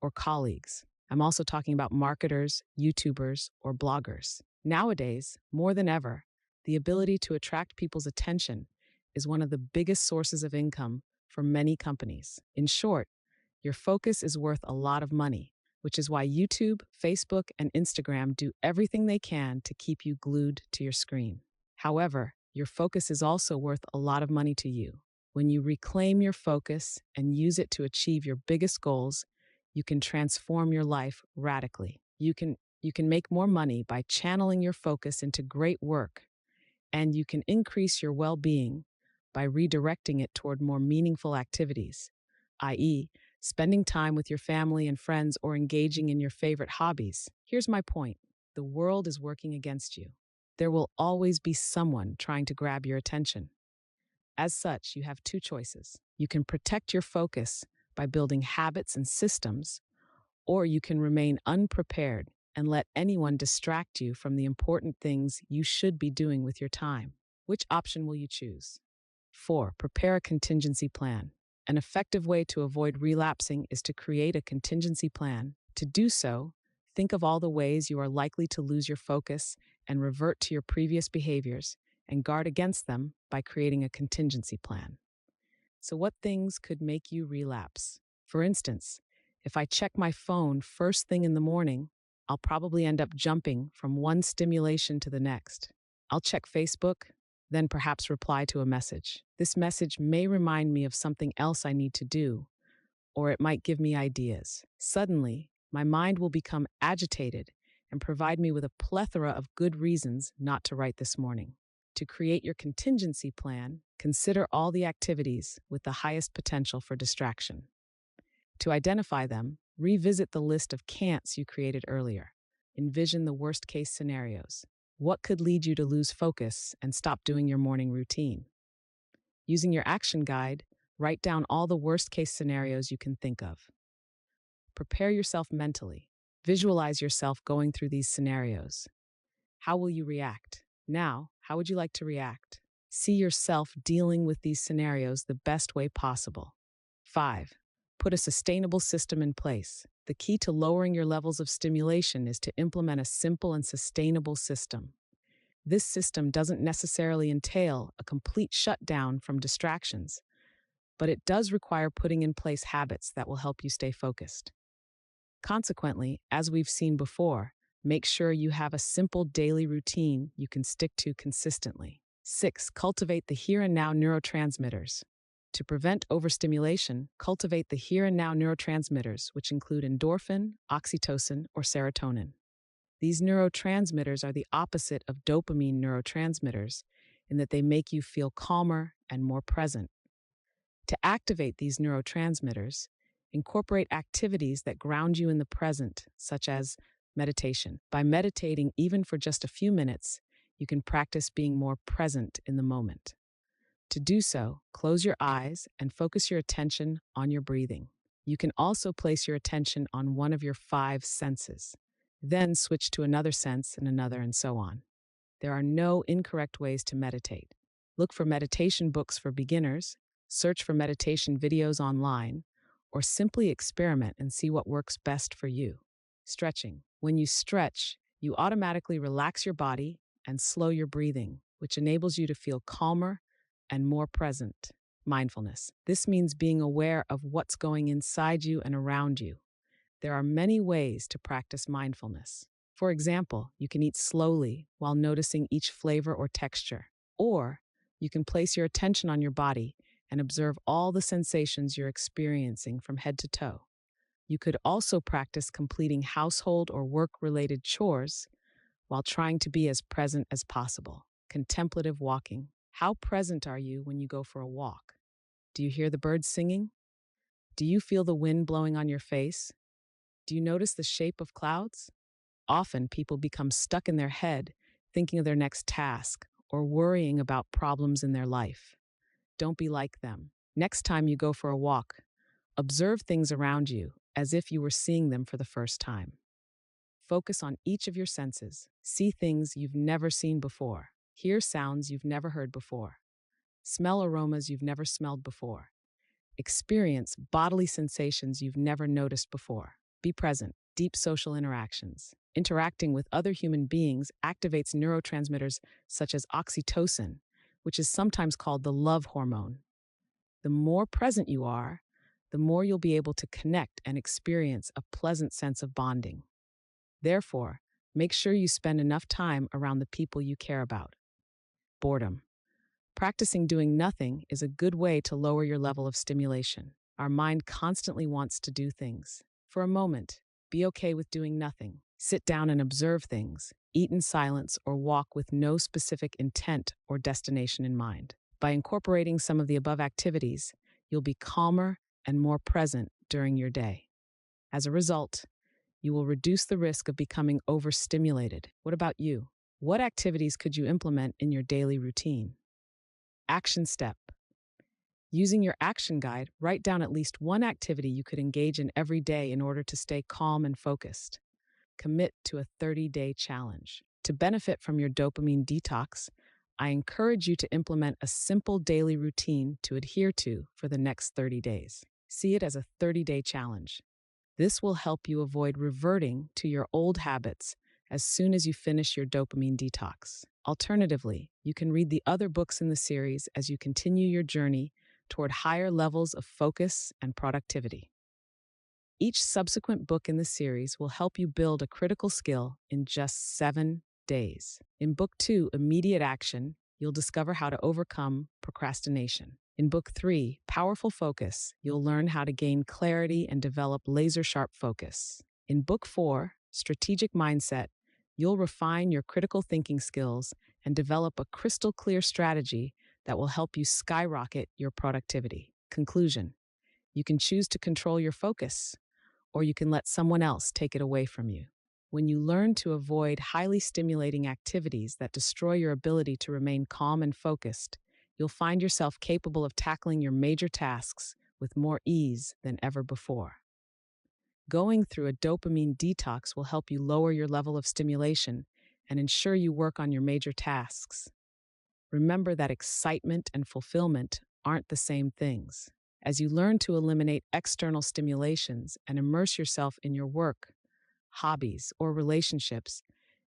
or colleagues. I'm also talking about marketers, YouTubers, or bloggers. Nowadays, more than ever, the ability to attract people's attention is one of the biggest sources of income for many companies. In short, your focus is worth a lot of money, which is why YouTube, Facebook, and Instagram do everything they can to keep you glued to your screen. However, your focus is also worth a lot of money to you. When you reclaim your focus and use it to achieve your biggest goals, you can transform your life radically. You can make more money by channeling your focus into great work, and you can increase your well-being by redirecting it toward more meaningful activities, i.e., spending time with your family and friends or engaging in your favorite hobbies. Here's my point. The world is working against you. There will always be someone trying to grab your attention. As such, you have two choices. You can protect your focus by building habits and systems, or you can remain unprepared and let anyone distract you from the important things you should be doing with your time. Which option will you choose? 4. Prepare a contingency plan. An effective way to avoid relapsing is to create a contingency plan. To do so, think of all the ways you are likely to lose your focus and revert to your previous behaviors, and guard against them by creating a contingency plan. So, what things could make you relapse? For instance, if I check my phone first thing in the morning, I'll probably end up jumping from one stimulation to the next. I'll check Facebook, then perhaps reply to a message. This message may remind me of something else I need to do, or it might give me ideas. Suddenly, my mind will become agitated and provide me with a plethora of good reasons not to write this morning. To create your contingency plan, consider all the activities with the highest potential for distraction. To identify them, revisit the list of can'ts you created earlier. Envision the worst-case scenarios. What could lead you to lose focus and stop doing your morning routine? Using your action guide, write down all the worst-case scenarios you can think of. Prepare yourself mentally. Visualize yourself going through these scenarios. How will you react? Now, how would you like to react? See yourself dealing with these scenarios the best way possible. 5. Put a sustainable system in place. The key to lowering your levels of stimulation is to implement a simple and sustainable system. This system doesn't necessarily entail a complete shutdown from distractions, but it does require putting in place habits that will help you stay focused. Consequently, as we've seen before, make sure you have a simple daily routine you can stick to consistently. 6. Cultivate the here and now neurotransmitters. To prevent overstimulation, cultivate the here and now neurotransmitters, which include endorphin, oxytocin, or serotonin. These neurotransmitters are the opposite of dopamine neurotransmitters in that they make you feel calmer and more present. To activate these neurotransmitters, incorporate activities that ground you in the present, such as meditation. By meditating even for just a few minutes, you can practice being more present in the moment. To do so, close your eyes and focus your attention on your breathing. You can also place your attention on one of your 5 senses. Then switch to another sense and another, and so on. There are no incorrect ways to meditate. Look for meditation books for beginners, search for meditation videos online, or simply experiment and see what works best for you. Stretching. When you stretch, you automatically relax your body and slow your breathing, which enables you to feel calmer and more present. Mindfulness. This means being aware of what's going inside you and around you. There are many ways to practice mindfulness. For example, you can eat slowly while noticing each flavor or texture. Or You can place your attention on your body and observe all the sensations you're experiencing from head to toe. You could also practice completing household or work-related chores while trying to be as present as possible. Contemplative walking. How present are you when you go for a walk? Do you hear the birds singing? Do you feel the wind blowing on your face? Do you notice the shape of clouds? Often people become stuck in their head, thinking of their next task or worrying about problems in their life. Don't be like them. Next time you go for a walk, observe things around you as if you were seeing them for the first time. Focus on each of your senses. See things you've never seen before. Hear sounds you've never heard before. Smell aromas you've never smelled before. Experience bodily sensations you've never noticed before. Be present. Deep social interactions. Interacting with other human beings activates neurotransmitters such as oxytocin, which is sometimes called the love hormone. The more present you are, the more you'll be able to connect and experience a pleasant sense of bonding. Therefore, make sure you spend enough time around the people you care about. Boredom. Practicing doing nothing is a good way to lower your level of stimulation. Our mind constantly wants to do things. For a moment, be okay with doing nothing. Sit down and observe things. Eat in silence or walk with no specific intent or destination in mind. By incorporating some of the above activities, you'll be calmer and more present during your day. As a result, you will reduce the risk of becoming overstimulated. What about you? What activities could you implement in your daily routine? Action step. Using your action guide, write down at least one activity you could engage in every day in order to stay calm and focused. Commit to a 30-day challenge. To benefit from your dopamine detox, I encourage you to implement a simple daily routine to adhere to for the next 30 days. See it as a 30-day challenge. This will help you avoid reverting to your old habits as soon as you finish your dopamine detox. Alternatively, you can read the other books in the series as you continue your journey toward higher levels of focus and productivity. Each subsequent book in the series will help you build a critical skill in just 7 days. In Book 2, Immediate Action, you'll discover how to overcome procrastination. In Book 3, Powerful Focus, you'll learn how to gain clarity and develop laser-sharp focus. In Book 4, Strategic Mindset, you'll refine your critical thinking skills and develop a crystal-clear strategy that will help you skyrocket your productivity. Conclusion: you can choose to control your focus, or you can let someone else take it away from you. When you learn to avoid highly stimulating activities that destroy your ability to remain calm and focused, you'll find yourself capable of tackling your major tasks with more ease than ever before. Going through a dopamine detox will help you lower your level of stimulation and ensure you work on your major tasks. Remember that excitement and fulfillment aren't the same things. As you learn to eliminate external stimulations and immerse yourself in your work, hobbies, or relationships,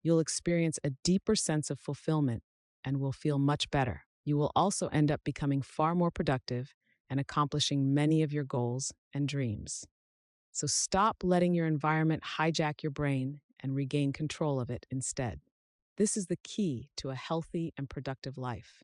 you'll experience a deeper sense of fulfillment and will feel much better. You will also end up becoming far more productive and accomplishing many of your goals and dreams. So stop letting your environment hijack your brain and regain control of it instead. This is the key to a healthy and productive life.